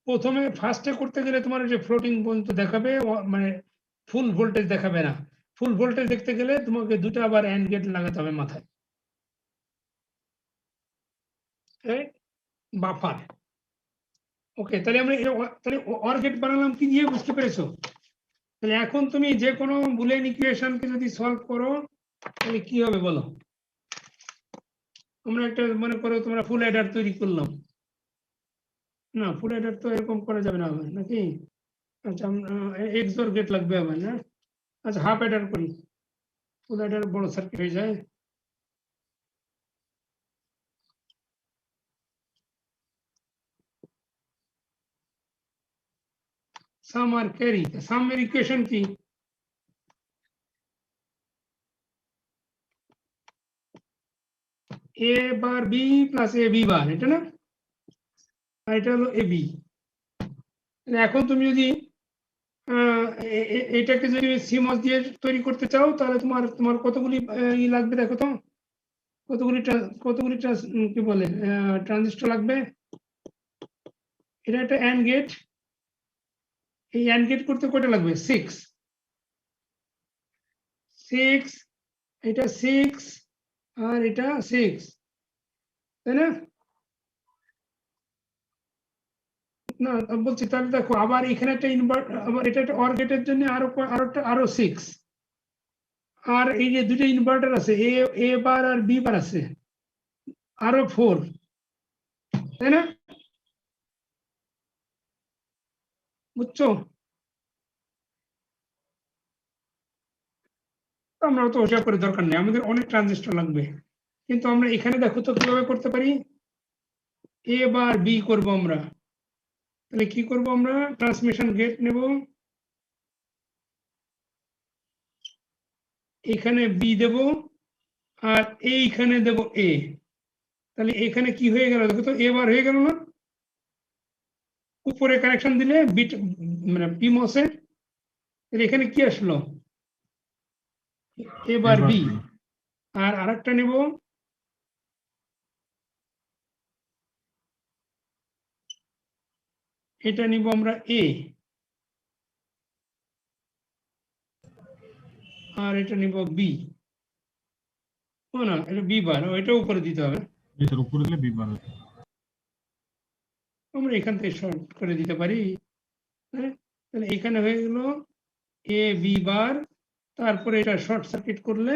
প্রথমে ফার্স্টে করতে গেলে তোমার যে ফ্লোটিং পর্যন্ত দেখাবে, মানে ফুল ভোল্টেজ দেখাবে না। ফুল ভোল্টেজ দেখতে গেলে তোমাকে দুটো আবার অ্যান্ড গেট লাগাতে হবে মাথায়, বাফার। ওকে, তাহলে আমরা তাহলে অর গেট বানালাম কি দিয়ে, বুঝতে পেরেছো? তাহলে এখন তুমি যে কোনো বুলিয়ান ইকুয়েশনকে যদি সলভ করো তাহলে কি হবে বলো? আমরা একটা মনে করো তোমরা ফুল অ্যাডার তৈরি করলাম না, ফুল অ্যাডার তো এরকম করা যাবে না আবার নাকি? আচ্ছা, এক্সর গেট লাগবে আবার না? আচ্ছা, হাফ অ্যাডার করি, ফুল অ্যাডার বড় সার্কিট হয়ে যায়। সাম আর ক্যারি, সাম এর ইকুয়েশন কি? এ বার বি প্লাস এ বি বার, এটা না? আর এটা হলো এ বি। এখন তুমি যদি এটাকে যদি সিমস দিয়ে তৈরি করতে চাও তাহলে তোমার কতগুলি ই লাগবে দেখো তো, কতগুলি কি বলে ট্রানজিস্টর লাগবে। এটা একটা অ্যান্ড গেট, এই অ্যান্ড গেট করতে কয়টা লাগবে? 6। এটা 6 আর এটা 6, তাই না? না বলছি, তাহলে দেখো আবার এখানে একটা আবার এটা একটা অর গেটের জন্য আরো 6, আর এই যে দুটো ইনভার্টার আছে, এ বার আর বি বার আছে, আরো 4, তাই না? বুঝছো? আমরা তো ওসব করে দরকার নেই, আমাদের অনেক ট্রানজিস্টর লাগবে। কিন্তু আমরা এখানে দেখো তো কিভাবে করতে পারি। এ বার বি করব আমরা, তাহলে কি করব আমরা, ট্রান্সমিশন গেট নেব, এখানে বি দেব আর এইখানে দেব এ। তাহলে এখানে কি হয়ে গেল দেখো তো, এ বার হয়ে গেল না? উপরে কানেকশন দিলে বিট মানে পিমসে, তাহলে এখানে কি আসলো, এ বার বি। আর আরেকটা নেব, এটা নিব আমরা এ, আর এটা নিব বি। ও না, এটা বি বার, এটা উপরে দিতে হবে। এটার উপরে দিলে বিবার হবে। আমরা এখান থেকে শর্ট করে দিতে পারি। হ্যাঁ, তাহলে এখানে হয়ে গেল এ বি বার, তারপরে এটা শর্ট সার্কিট করলে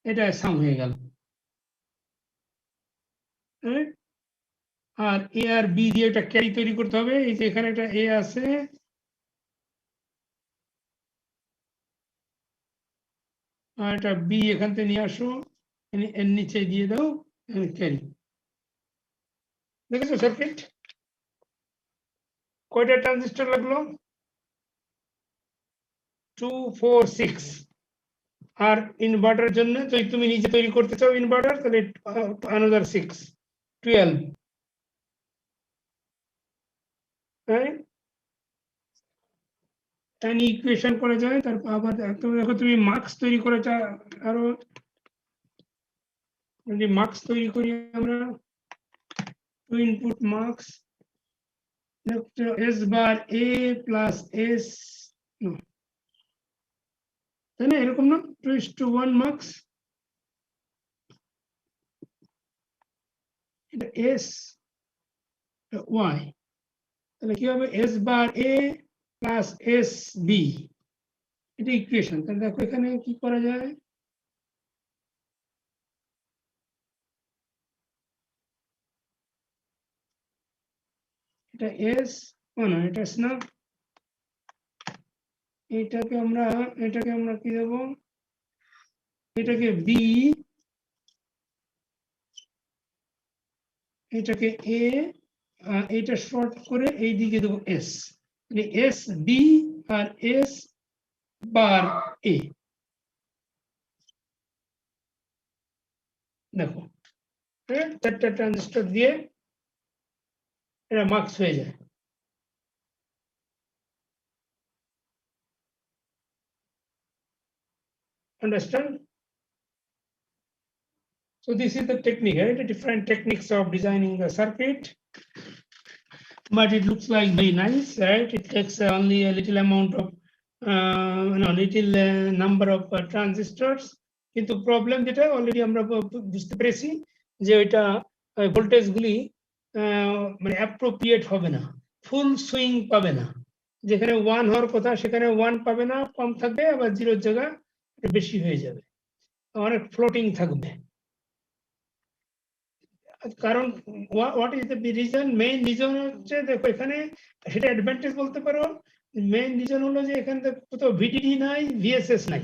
এটা সাম হয়ে গেল। হ্যাঁ, আর এ আর বি দিয়ে একটা ক্যারি তৈরি করতে হবে। এই যে এখানে একটা এ আছে, আর একটা বি এখান থেকে নিয়ে আসো, এর নিচে দিয়ে দাও ক্যারি। দেখেছো সার্কিট? কয়টা ট্রানজিস্টর লাগলো? 2 4 6। আর ইনভার্টারের জন্য যদি তুমি নিজে তৈরি করতে চাও ইনভার্টার, তাহলে another 6, 12। হ্যাঁ, ইকুয়েশন করা যায়। তারপর আবার দেখো তুমি মার্কস তৈরি করে চাও, আরো যদি মার্কস তৈরি করি আমরা, two input marks S bar A plus S, তাই না? এরকম না, 2:1 মার্কস, এটা এস ওয়াই, তাহলে কি হবে, S bar A plus S B, এটা ইকুয়েশন। তাহলে দেখো এখানে কি করা যায়, এটা এস, না এটা এস না, এটাকে আমরা কি দেব, এটাকে বি, এটাকে এ, এটা শর্ট করে এই দিকে দেবো এস, এস বি আর এস বার এ। দেখো চারটা ট্রানজিস্টর দিয়ে এটা মার্কস হয়ে যায়। Understand? So this is the technique, right? The different techniques of designing the circuit, but it looks like very nice, right? It takes only a little amount of little number of transistors. কিন্তু problem যেটা already আমরা বুঝতে পেরেছি যে ওইটা voltage গুলি মানে appropriate হবে না, ফুল সুইং পাবে না। যেখানে 1 হওয়ার কথা সেখানে 1 পাবে না, কম থাকবে, আবার 0 জায়গা বেশি হয়ে যাবে, অনেক ফ্লোটিং থাকবে। কারণ what is the reason, main reason হচ্ছে দেখো এখানে, সেটা অ্যাডভান্টেজ বলতে পারো। মেইন রিজন হলো যে এখানে কোথাও ভিডিডি নাই, ভিএসএস নাই।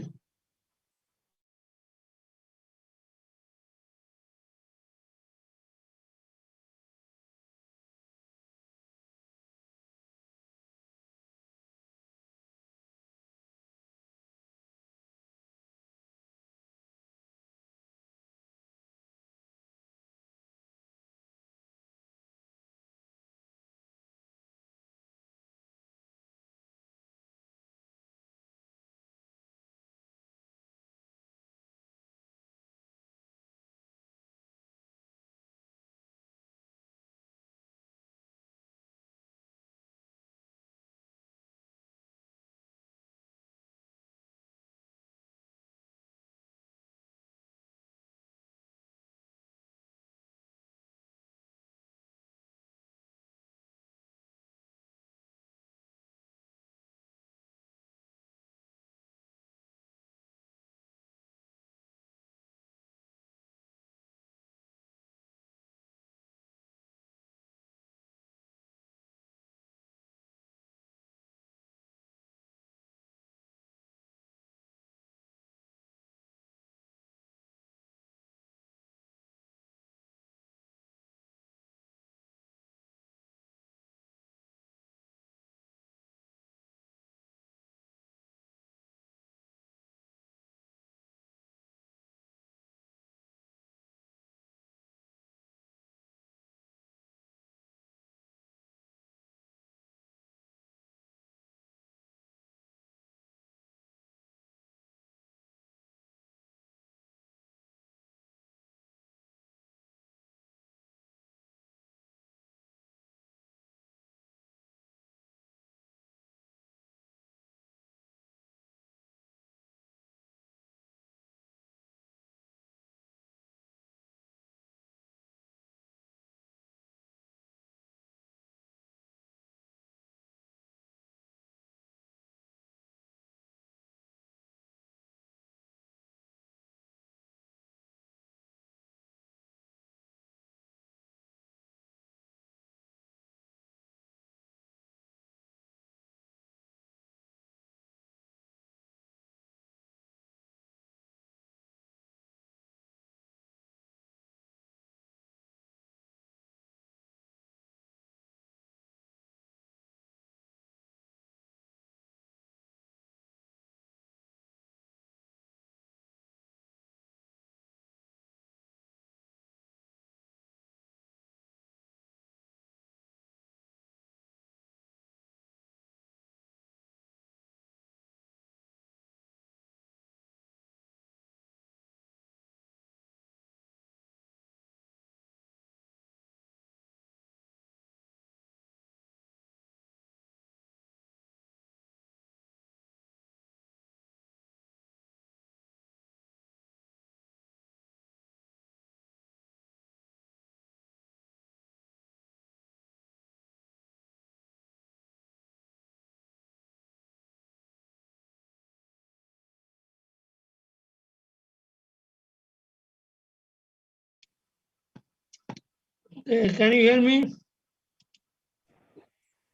Okay, can you hear me?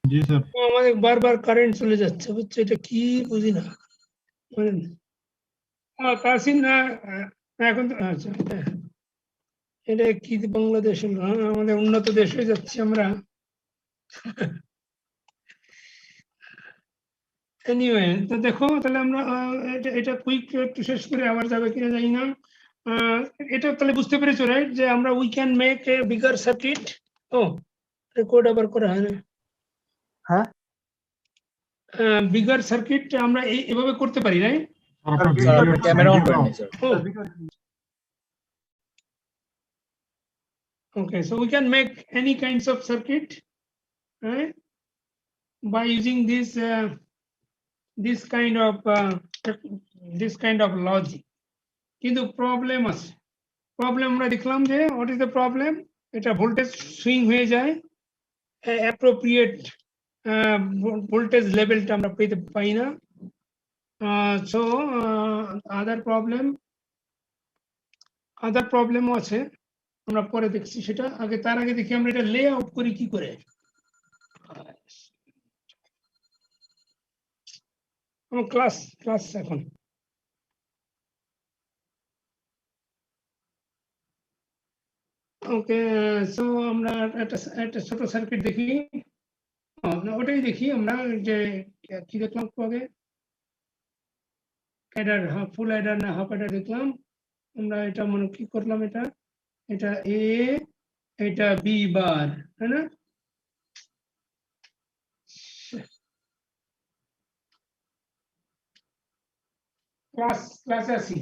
G sir আমাদের বারবার কারেন্ট চলে যাচ্ছে, বুঝছো? এটা কি বুঝি না। কাসিম না, এখন তো আচ্ছা, এটা কি বাংলাদেশ হলো? আমাদের উন্নত দেশ হয়ে যাচ্ছে আমরা। এনিওয়ে, তো দেখো তাহলে আমরা এটা কুইক একটু শেষ করে আবার যাবে কিনা জানি না। এটা তাহলে বুঝতে পেরেছো, রাইট, যে আমরা we can make a bigger circuit. ও, রেকর্ড আবার করা হয় না। হ্যাঁ বিগার সার্কিট আমরা এভাবে করতে পারি, রাইট? স্যার আপনার ক্যামেরা অন করেনি sir. Okay, so we can make any kinds of circuit, right, by using this kind of logic. কিন্তু প্রবলেম আছে। প্রবলেম আমরা দেখলাম যে what is the problem? এটা ভোল্টেজ সুইং হয়ে যায়, অ্যাপ্রোপ্রিয়েট ভোল্টেজ লেভেলটা আমরা পেতে পাই না। সো আদার প্রবলেমও আছে, আমরা পরে দেখছি সেটা। আগে তার আগে দেখি আমরা এটা লে আউট করি কি করে। আমার ক্লাস এখন ওকে। সো আমরা একটা ছোট সার্কিট দেখি, ওটাই দেখি আমরা, যে কি দেখলাম আগে, অ্যাডার, ফুল অ্যাডার না হাফ অ্যাডার দেখলাম আমরা। এটা মনে কি করলাম, এটা এ, এটা বি বার, তাই না? ক্লাসে আসি।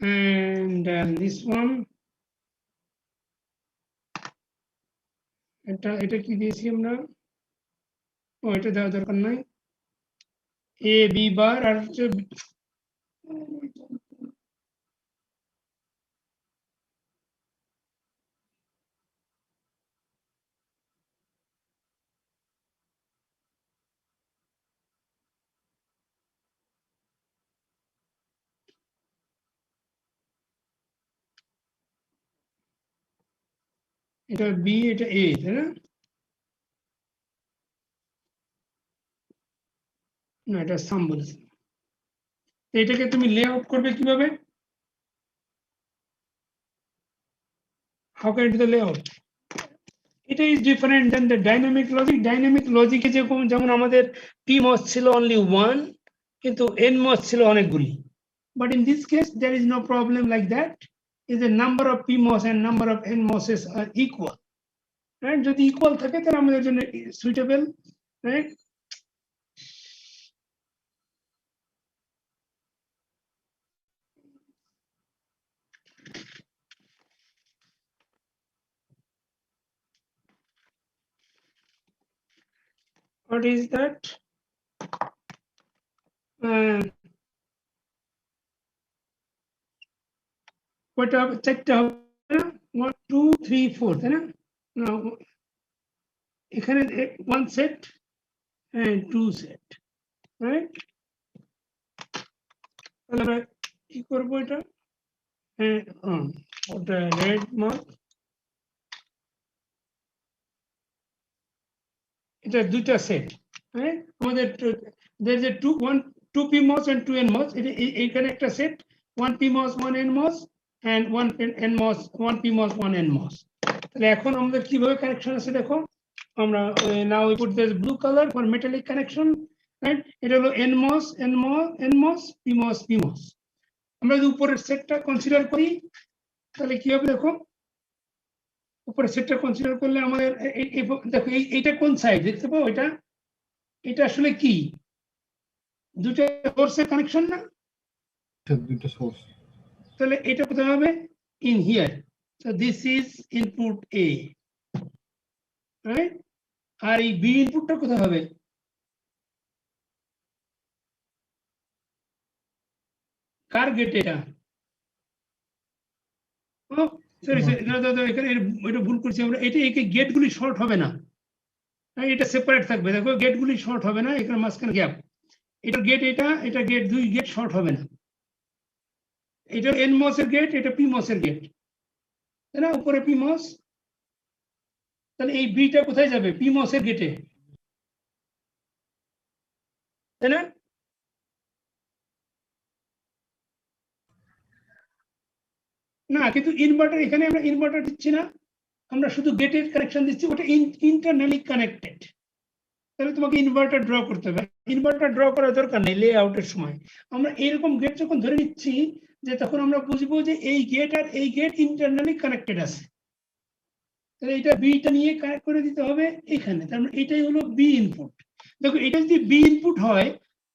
And this one, এটা কি দিয়েছি আমরা? ও, এটা দেওয়ার দরকার নাই। এ বি বার আর এটা বি, এটা এ, তাই না? না, এটা সাম বলেছে। এটাকে তুমি লে আউট করবে কিভাবে? How can you do the layout? It is different than the dynamic logic. Dynamic logic এ যেমন আমাদের PMOS ছিল only one, কিন্তু NMOS ছিল অনেকগুলি। But in this case there is no problem like that. Is the number of PMOS and number of NMOSes are equal. Right? যদি equal থাকে তাহলে আমাদের জন্য suitable, right? What is that? What are চারটা হবে? 1 2 3 4, তাই না? Now এখানে one set and two set, right? তাহলে আমরা কি করবো এটা? ওটা রেড মার্ক, এটা দুইটা সেট, হ্যাঁ? আমাদের there is a two PMOS and two NMOS. এখানে একটা set, one PMOS one NMOS and one NMOS, one PMOS one NMOS. তাহলে এখন আমাদের কিভাবে কানেকশন আছে দেখো। আমরা now we put this blue color for metallic connection, right? এটা হলো NMOS PMOS। আমরা যদি উপরের সেটটা কনসিডার করি তাহলে কি হবে দেখো। উপরের সেটটা কনসিডার করলে আমাদের দেখো এইটা কোন সাইড দেখতে পাও? এটা আসলে কি দুটো সোর্সের কানেকশন না? দুটো সোর্স। তাহলে এটা কোথায় হবে? In here. So this is input A, right? আর এই বি ইনপুটটা কোথায় হবে? কার গেট এটা? ও সরি এখানে এটা ভুল করছি আমরা। এটা গেটগুলি শর্ট হবে না, এটা সেপারেট থাকবে। দেখো গেটগুলি শর্ট হবে না, এখানে মাঝখানে গ্যাপ। এটা গেট, এটা গেট, দুই গেট শর্ট হবে না। এটা এনমস এর গেট, এটা পিমস এর গেট, তাই না? উপরে পিমস, তাহলে এই বিটা কোথায় যাবে? পিমস এর গেটে, তাই না? না, কিন্তু ইনভার্টার, এখানে আমরা ইনভার্টার দিচ্ছি না, আমরা শুধু গেটের কানেকশন দিচ্ছি, ওটা ইন্টারনালি কানেক্টেড। তাহলে তোমাকে ইনভার্টার ড্র করতে হবে। ইনভার্টার ড্র করার দরকার নেই লে আউটের সময়। আমরা এরকম গেট যখন ধরে নিচ্ছি, যে তখন আমরা বুঝবো যে এই গেট আর এই গেট ইন্টারনালি কানেক্টেড আছে। তাহলে এটা বিটা নিয়ে কানেক্ট করে দিতে হবে এখানে। তার মানে এটাই হলো বি ইনপুট। দেখো, এটা যদি বি ইনপুট হয়,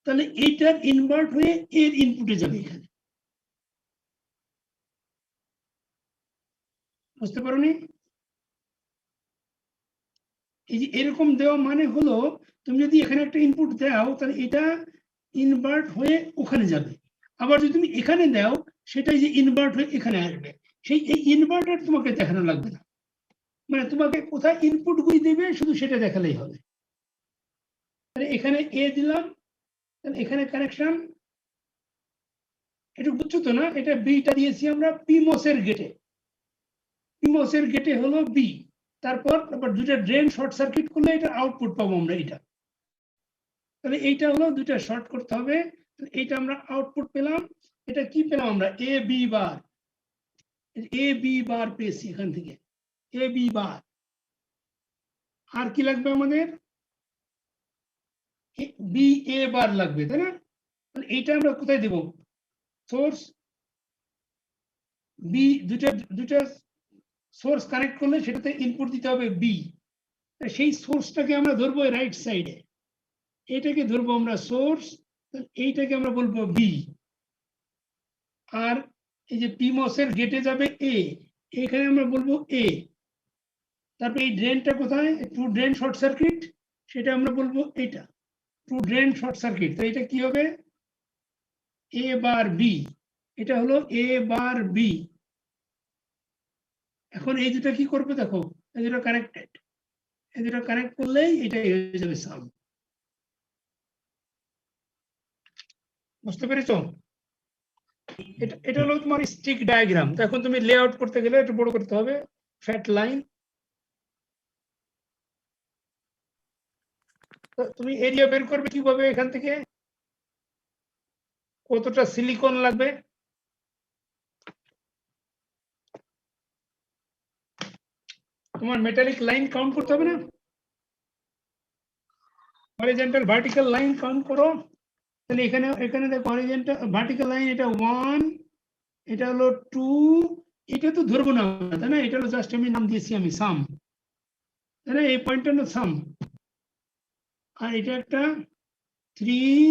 তাহলে এইটার ইনভার্ট হয়ে এর ইনপুটে যাবে এখানে। বুঝতে পারোনি? এই যে এরকম দেওয়া মানে হলো, তুমি যদি এখানে একটা ইনপুট দাও, তাহলে এটা ইনভার্ট হয়ে ওখানে যাবে। আবার যদি তুমি এখানে দাও, সেটাই যে ইনভার্ট হয়ে এখানে আসবে। সেই এই ইনভার্টার তোমাকে দেখানো লাগবে না, মানে তোমাকে কোথায় ইনপুট গুলি দেবে শুধু সেটা দেখালেই হবে। তাহলে এখানে এ দিলাম, তাহলে এখানে কানেকশন, এটা বুঝছো তো না? এটা বিটা দিয়েছি আমরা পিমস এর গেটে। পিমস এর গেটে হলো বি। তারপর দুটা ড্রেন শর্ট সার্কিট করলে এটা আউটপুট পাবো আমরা এটা। তাহলে এইটা হলো দুটা শর্ট করতে হবে, এইটা আমরা আউটপুট পেলাম। এটা কি পেলাম আমরা? A B bar, A B বার পেয়েছি এখান থেকে, এ বি বার। আর কি লাগবে আমাদের? বি এ বার লাগবে, তাই না? তাহলে এইটা আমরা কোথায় দেব? সোর্স বি, দুটা সোর্স কানেক্ট করলে সেটাতে ইনপুট দিতে হবে বি। সেই সোর্সটাকে আমরা ধরবো রাইট সাইডে, এটাকে ধরবো আমরা সোর্স, এইটাকে আমরা বলবো বি। আর এই যে পিমস এর গেটে যাবে এ, এখানে আমরা বলবো এ। তারপর এই ড্রেনটা কোথায়? টু ড্রেন শর্ট সার্কিট, সেটা আমরা বলবো এটা টু ড্রেন শর্ট সার্কিট। তো এটা কি হবে? এ বার বি, এটা হলো এ বার বি। এখন এই দুটো কি করবে? দেখো, এই দুটো কানেক্টেড, এই দুটো কানেক্ট করলেই এটা হয়ে যাবে সাম। বুঝতে পেরেছো? এটা হলো তোমার স্টিক ডায়াগ্রাম। এখন তুমি লেআউট করতে গেলে একটু বড় করতে হবে, ফ্যাট লাইন। তুমি এরিয়া বের করবে কিভাবে? এখান থেকে কতটা সিলিকন লাগবে, তোমার মেটালিক লাইন কাউন্ট করতে হবে না? হরিজন্টাল ভার্টিক্যাল লাইন কাউন্ট করো। তাহলে এখানে দেখো, হরিজন্টাল ভার্টিক্যাল লাইন এটা 1, এটা হলো 2, এটা তো ধরবো না, তাই না? এটা হলো জাস্ট আমি নাম দিয়েছি আমি সাম, তাই না? এই পয়েন্টটা হলো সাম। আর এটা একটা 3,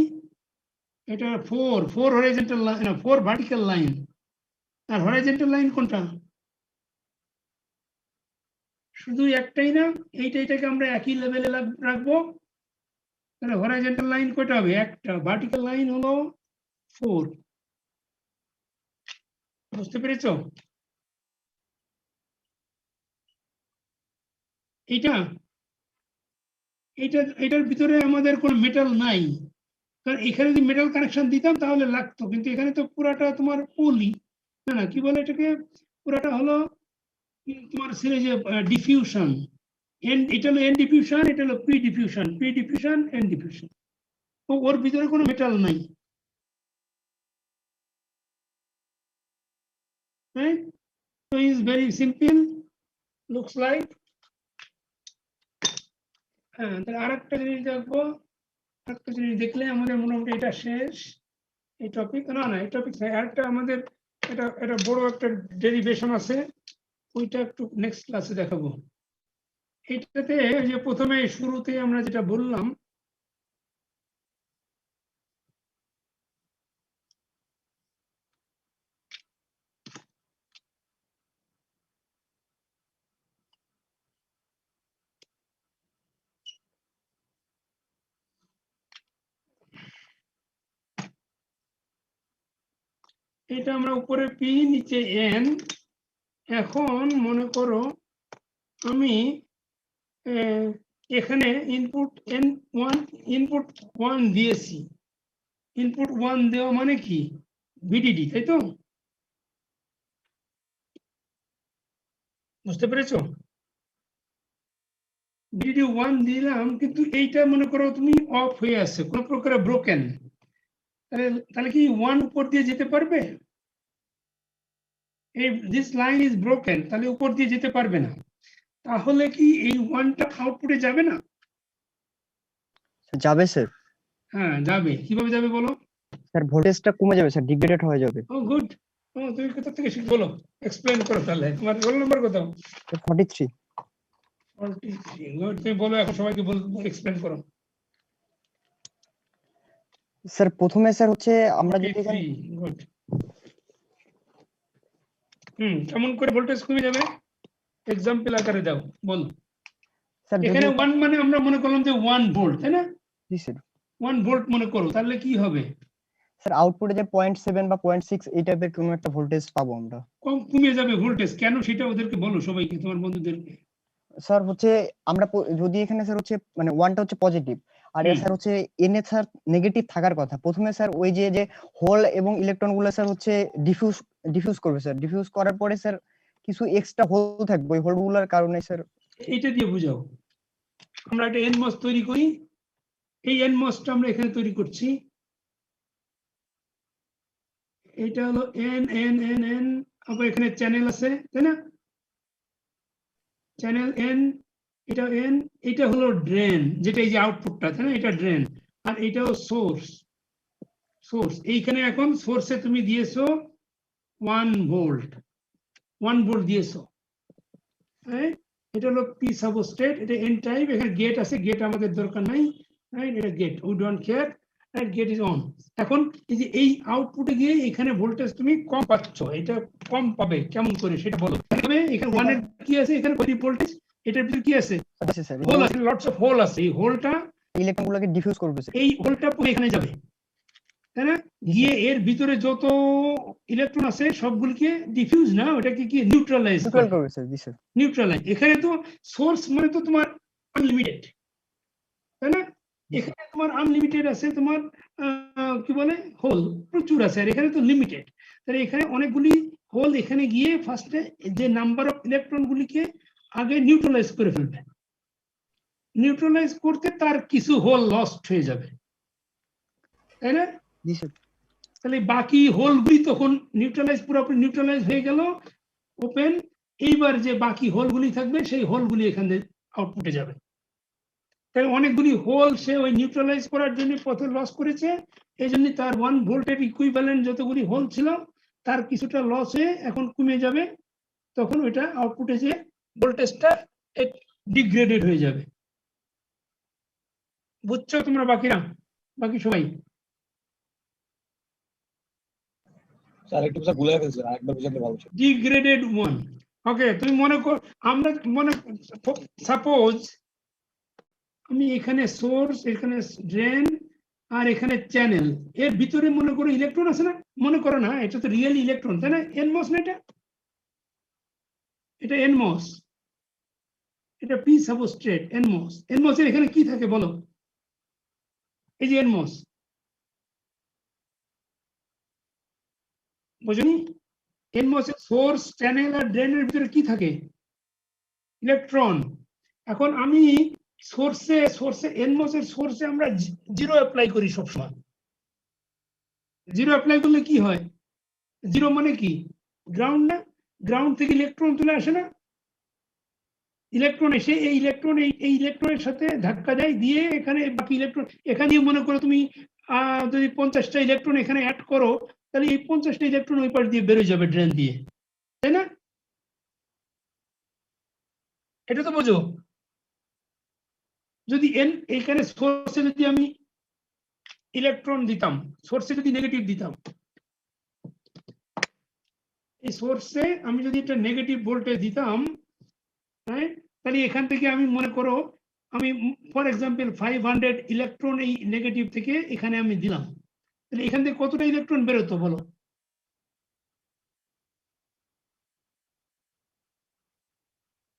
এটা 4 হরিজন্টাল লাইন, 4 ভার্টিক্যাল লাইন। আর হরিজন্টাল লাইন কোনটা? শুধু একটাই না, এইটাকে আমরা একই লেভেলে রাখবো। তাহলে হরিজন্টাল লাইন কয়টা হবে? একটা। ভার্টিক্যাল লাইন হলো 4। বুঝতে পেরেছো? এটার ভিতরে আমাদের কোনো মেটাল নাই, কারণ এখানে যদি মেটাল কানেকশন দিতাম তাহলে লাগতো, কিন্তু এখানে তো পুরাটা তোমার পলি, না কি বলে এটাকে, পুরাটা হলো তোমার সিরিজ ডিফিউশন। এটা হলো এন ডিফিউশন, এটা হলো প্রি ডিফিউশন এন ডিফিউশন। ওর ভিতরে কোনো মেটাল নাই, right? So it's very simple, looks like. হ্যাঁ, তাহলে আরেকটা জিনিস দেখবো, আরেকটা জিনিস দেখলে আমাদের মোটামুটি এটা শেষ এই টপিক। না এই টপিক আরেকটা আমাদের এটা বড় একটা ডেরিভেশন আছে, ওইটা একটু নেক্সট ক্লাসে দেখাবো। এইটাতে যে প্রথমে শুরুতে আমরা যেটা বললাম, এটা আমরা উপরে পি নিচে এন। এখন মনে করো আমি এখানে ইনপুট N1 দিয়েছি, ইনপুট 1 দেওয়া মানে কি ভিডিডি, তাই তো? বুঝতে পেরেছো? ভিডিডি 1 দিলাম, কিন্তু এইটা মনে করো তুমি অফ হয়ে আছে, কোন প্রকার ব্রোকেন, তাহলে কি 1 উপর দিয়ে যেতে পারবে? এই দিস লাইন ইজ ব্রোকেন, তাহলে উপর দিয়ে যেতে পারবে না। তাহলে কি এই 1টা আউটপুটে যাবে না? যাবে স্যার। হ্যাঁ যাবে। কিভাবে যাবে বলো? স্যার ভোল্টেজটা কমে যাবে স্যার, ডিগ্রেডেড হয়ে যাবে। ও গুড। ও তুমি কোথা থেকে শিখ, বলো, এক্সপ্লেইন করো তাহলে। তোমার রোল নাম্বার কত? 43। 43। গুড, তুমি বলো এখন সবাইকে, এক্সপ্লেইন করো। স্যার প্রথমে স্যার হচ্ছে আমরা যদি এখানে 43, গুড। কেমন করে ভোল্টেজ কমে যাবে? এক্সাম্পল আকারে দাও, বলো। স্যার যদি এখানে 1 মানে আমরা মনে করলাম যে 1 ভোল্ট, তাই না? জি স্যার। 1 ভোল্ট মনে করো, তাহলে কি হবে? স্যার আউটপুটে যে 0.7 বা 0.6 এই টাইপের কোনো একটা ভোল্টেজ পাবো আমরা। কমে যাবে ভোল্টেজ, কেন সেটা ওদেরকে বলো, সবাইকে, তোমার বন্ধুদেরকে। স্যার হচ্ছে আমরা যদি এখানে স্যার হচ্ছে মানে 1টা হচ্ছে পজিটিভ আর স্যার হচ্ছে এন এ স্যার নেগেটিভ থাকার কথা, প্রথমে স্যার ওই যে হোল এবং ইলেকট্রন গুলো স্যার হচ্ছে ডিফিউজ করবে স্যার, ডিফিউজ করার পরে স্যার কিছু এক্সট্রা হোল থাকবে, ওই হোল গুলোর কারণে স্যার। এইটা দিয়ে বুঝাও। আমরা একটা এনমস তৈরি করি, এই এনমসটা আমরা এখানে তৈরি করছি। এটা হলো এন এন এন এন, আবার এখানে চ্যানেল আছে, তাই না? চ্যানেল এন, এটা এন, এটা হলো ড্রেন, যেটা এই যে আউটপুটটা, তাই না? এটা ড্রেন, আর এটাও সোর্স। সোর্স এইখানে এখন সোর্সে তুমি দিয়েছো 1 ভোল্ট, 1 ভোল্ট দিয়েছো, হ্যাঁ? এটা হলো পি সাবস্ট্রেট, এটা এন টাইপ, এখানে গেট আছে, গেট আমাদের দরকার নাই, রাইট? এটা gate, we don't care, right? Gate is on. এখন এই যে এই আউটপুটে গিয়ে এখানে ভোল্টেজ তুমি কম পাচ্ছ, এটা কম পাবে কেমন করে সেটা বলো। তবে এখানে 1 এর কি আছে, এখানে পজিটিভ ভোল্টেজ, এটার ভিতরে কি আছে? স্যার হোল আছে, লটস অফ হোল আছে। এই হোলটা, ইলেকট্রন গুলোকে ডিফিউজ করবে স্যার। এই হোলটা পুরো এখানে যাবে, তাই না? গিয়ে এর ভিতরে যত ইলেকট্রন আছে সবগুলোকে ডিফিউজ না, ওটাকে কি নিউট্রালাইজ করবে স্যার। জি স্যার। নিউট্রালাইজ। এখানে তো সোর্স মানে তো তোমার আনলিমিটেড, তাই না? এখানে তোমার আনলিমিটেড আছে, তোমার কি বলে হোল প্রচুর আছে, আর এখানে তো লিমিটেড। তাহলে এখানে অনেকগুলি হোল, এখানে গিয়ে ফার্স্টে যে নাম্বার অফ ইলেকট্রন গুলিকে আগে নিউট্রালাইজ করে ফেলবে। নিউট্রালাইজ করতে তার কিছু হোল লস্ট হয়ে যাবে, তাই না? জি স্যার। তাহলে বাকি হোলগুলি তখন নিউট্রালাইজ, পুরোপুরি নিউট্রালাইজ হয়ে গেল, ওপেন। এইবার যে বাকি হোলগুলি থাকবে সেই হোলগুলি এখানে আউটপুটে যাবে। তাহলে অনেকগুলি হোল সে ওই নিউট্রালাইজ করার জন্য পথে লস করেছে, এই জন্য তার 1 ভোল্টের ইকুইভ্যালেন্ট যতগুলি হোল ছিল তার কিছুটা লস হয়ে এখন কমে যাবে, তখন ওইটা আউটপুটে যে ভোল্টেজটা ডিগ্রেডেড হয়ে যাবে। বুঝছো তোমরা বাকিরা, বাকি সবাই? স্যার একটু স্যার ভুলে ফেলছেন, আরেকবার বুঝাতে ভালো ছিল। ডিগ্রেডেড 1, ওকে। তুমি মনে কর, আমরা মনে সাপোজ আমি এখানে সোর্স, এখানে ড্রেন, আর এখানে চ্যানেল, এর ভিতরে মনে করো ইলেকট্রন আছে না? মনে করো না, এটা তো রিয়েল ইলেকট্রন, তাই না? এনমস না এটা? এটা এনমস, এটা পি সাবস্ট্রেট এনমস। এনমস এর এখানে কি থাকে বলো? এই যে এনমস, বুঝনি? এনমস এর সোর্স, চ্যানেল আর ড্রেনের ভিতরে কি থাকে? ইলেকট্রন। এখন আমি সোর্সে এনমস এর সোর্সে আমরা 0 অ্যাপ্লাই করি সবসময়। 0 অ্যাপ্লাই করলে কি হয়? 0 মানে কি? গ্রাউন্ড না? গ্রাউন্ড থেকে ইলেকট্রন তুলে আসে না? ইলেকট্রন এসে এই ইলেকট্রনের সাথে ধাক্কা দেয়, দিয়ে এখানে বাকি ইলেকট্রন, এখানে মনে করো তুমি যদি 50টা ইলেকট্রন এখানে অ্যাড করো, তাহলে এই 50টা ইলেকট্রন ওই পাশ দিয়ে বেরোয় যাবে ড্রেন দিয়ে, তাই না? এটা তো বোঝো। যদি এখানে সোর্সে যদি আমি ইলেকট্রন দিতাম, সোর্সে যদি নেগেটিভ দিতাম, এই সোর্সে আমি যদি একটা নেগেটিভ ভোল্টেজ দিতাম, হ্যাঁ, তাহলে এখান থেকে আমি মনে করো আমি ফর এক্সাম্পল 500 ইলেকট্রন এই নেগেটিভ থেকে এখানে আমি দিলাম, তাহলে এখান থেকে কতটা ইলেকট্রন বেরোতো বলো?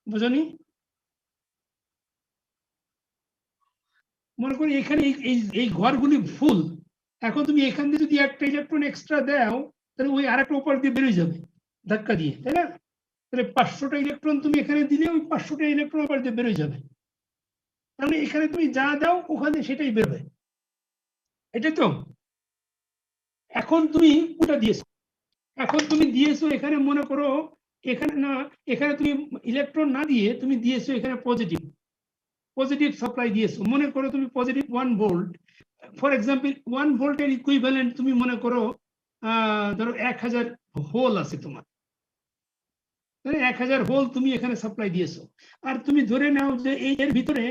বুঝনি? মনে করি এখানে এই ঘরগুলি ফুল, এখন তুমি এখান দিয়ে যদি একটা ইলেকট্রন এক্সট্রা দাও তাহলে ওই আরেকটা উপর দিয়ে বেরোয় যাবে ধাক্কা দিয়ে, তাই না? তাহলে 500টা ইলেকট্রন তুমি এখানে দিলে ওই 500টা ইলেকট্রন উপর দিয়ে বেরোয় যাবে। তাহলে এখানে তুমি যা দাও ওখানে সেটাই বেরোবে, এটাই তো। এখন তুমি কোনটা দিয়েছো, এখন তুমি দিয়েছো এখানে, মনে করো এখানে না, এখানে তুমি ইলেকট্রন না দিয়ে তুমি দিয়েছো এখানে পজিটিভ সাপ্লাই দিয়েছো। মনে করো তুমি পজিটিভ 1 ভোল্ট, ফর এক্সাম্পল 1 ভোল্টের ইকুইভ্যালেন্ট তুমি মনে করো ধরো 1000 হোল আছে তোমার, 1000 হোল তুমি এখানে সাপ্লাই দিয়েছো। আর তুমি ধরে নাও যে এই এর ভিতরে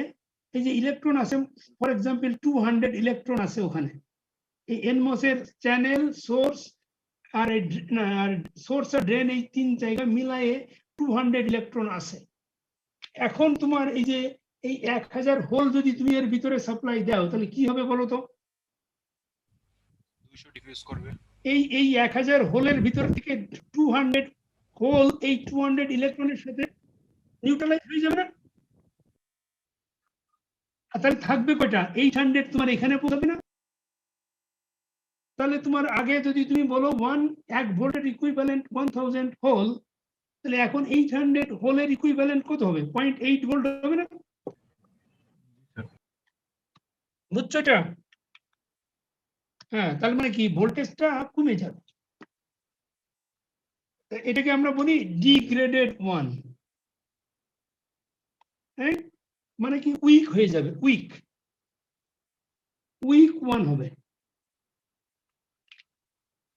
এই যে ইলেকট্রন আছে, ফর এক্সাম্পল 200 ইলেকট্রন আছে ওখানে। এই এনমস এর চ্যানেল, সোর্স আর সোর্স আর ড্রেন, এই 3 জায়গা মিলায়ে 200 ইলেকট্রন আছে। এখন তোমার এই যে এই 1000 হোল যদি তুমি এর ভিতরে সাপ্লাই দাও তাহলে কি হবে বলো তো? 200 ডিফিউজ করবে। এই 1000 হোলের ভিতর থেকে 200 হোল এই 200 ইলেকট্রনের সাথে নিউট্রালাইজ হয়ে যাবে না? আর তাহলে থাকবে কয়টা? 800 তোমার এখানে পৌঁছাবে না? তাহলে তোমার আগে যদি তুমি বলো 1 ভোল্টের ইকুইভ্যালেন্ট 1000 হোল, তাহলে এখন 800 হোলের ইকুইভ্যালেন্ট কত হবে? 0.8 ভোল্ট হবে না? বুঝছো এটা? হ্যাঁ, তার মানে কি ভোল্টেজটা কমে যাবে। এটাকে আমরা বলি ডিগ্রেডেড 1, হ্যাঁ, মানে কি উইক হয়ে যাবে, উইক 1 হবে।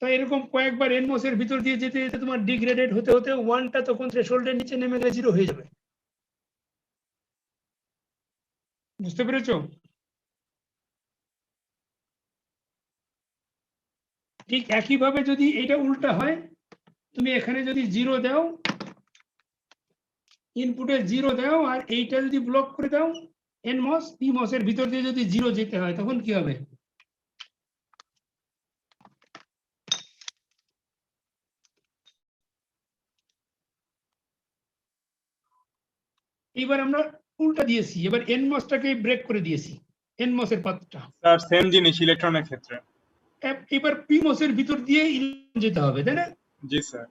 তাই এরকম কয়েকবার এনমস এর ভিতর দিয়ে যেতে যেতে তোমার ডিগ্রেডেড হতে হতে 1টা তখন থ্রেশহোল্ডের নিচে নেমে গেলে 0 হয়ে যাবে। বুঝতে পেরেছো? ঠিক একইভাবে যদি এটা উল্টা হয়, তুমি এখানে যদি 0 দাও, ইনপুটে 0 দাও, আর এইটা যদি ব্লক করে দাও এনমস, পিমস এর ভিতর দিয়ে যদি 0 যেতে হয় তখন কি হবে? এবার আমরা উল্টা দিয়েছি, এবার এনমসটাকে ব্রেক করে দিয়েছি, এনমস এর পাথটা। স্যার সেম জিনিস ইলেকট্রনের ক্ষেত্রে। এবার পিমস এর ভিতর দিয়ে ইলেকট্রন যেতে হবে, তাই না? জি স্যার।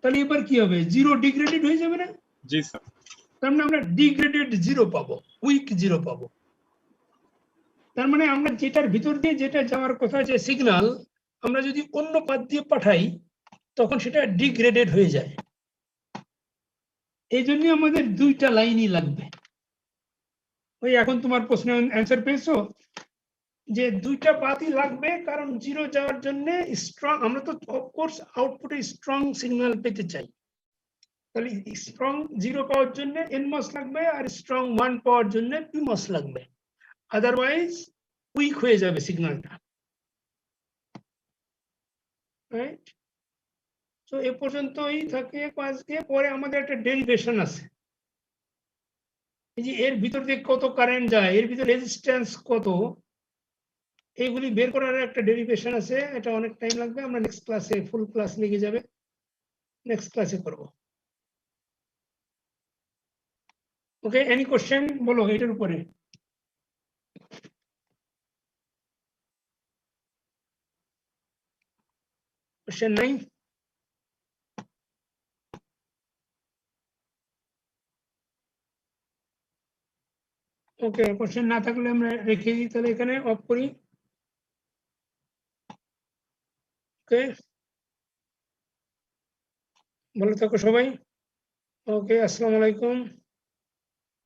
তাহলে এবার কি হবে? 0 ডিগ্রেডেড হয়ে যাবে না? জি স্যার। তার মানে আমরা ডিগ্রেডেড 0 পাবো, উইক 0 পাবো। তার মানে আমরা যেটার ভিতর দিয়ে যেটা যাওয়ার কথা আছে সিগন্যাল, আমরা যদি অন্য পাথ দিয়ে পাঠাই তখন সেটা ডিগ্রেডেড হয়ে যায়। এই জন্য আমাদের 2টা লাইনই লাগবে। ওই এখন তোমার প্রশ্নের অ্যান্সার পেয়েছো যে 2টা পাথই লাগবে, কারণ 0 যাওয়ার জন্য স্ট্রং, আমরা তো অফকোর্স আউটপুটে স্ট্রং সিগন্যাল পেতে চাই। তাহলে স্ট্রং 0 পাওয়ার জন্য এনমস লাগবে, আর স্ট্রং 1 পাওয়ার জন্য পিমস লাগবে, আদারওয়াইজ উইক হয়ে যাবে সিগন্যালটা, রাইট? তো এ পর্যন্তই থাকে আজকে। পরে আমাদের একটা ডেরিভেশন আছে, এই যে এর ভিতর দিয়ে কত কারেন্ট যায়, এর ভিতর রেজিস্ট্যান্স কত, এইগুলি বের করার একটা ডেরিভেশন আছে। এটা অনেক টাইম লাগবে, আমরা নেক্সট ক্লাসে, ফুল ক্লাস লেগে যাবে, নেক্সট ক্লাসে করব। ওকে, এনি কোশ্চেন বলো এটার উপরে? কোশ্চেন নাই? ওকে, কোশ্চেন না থাকলে আমরা রেখে দিই, তাহলে এখানে অফ করি। ওকে, ভালো থাকো সবাই। ওকে, আসসালামু আলাইকুম।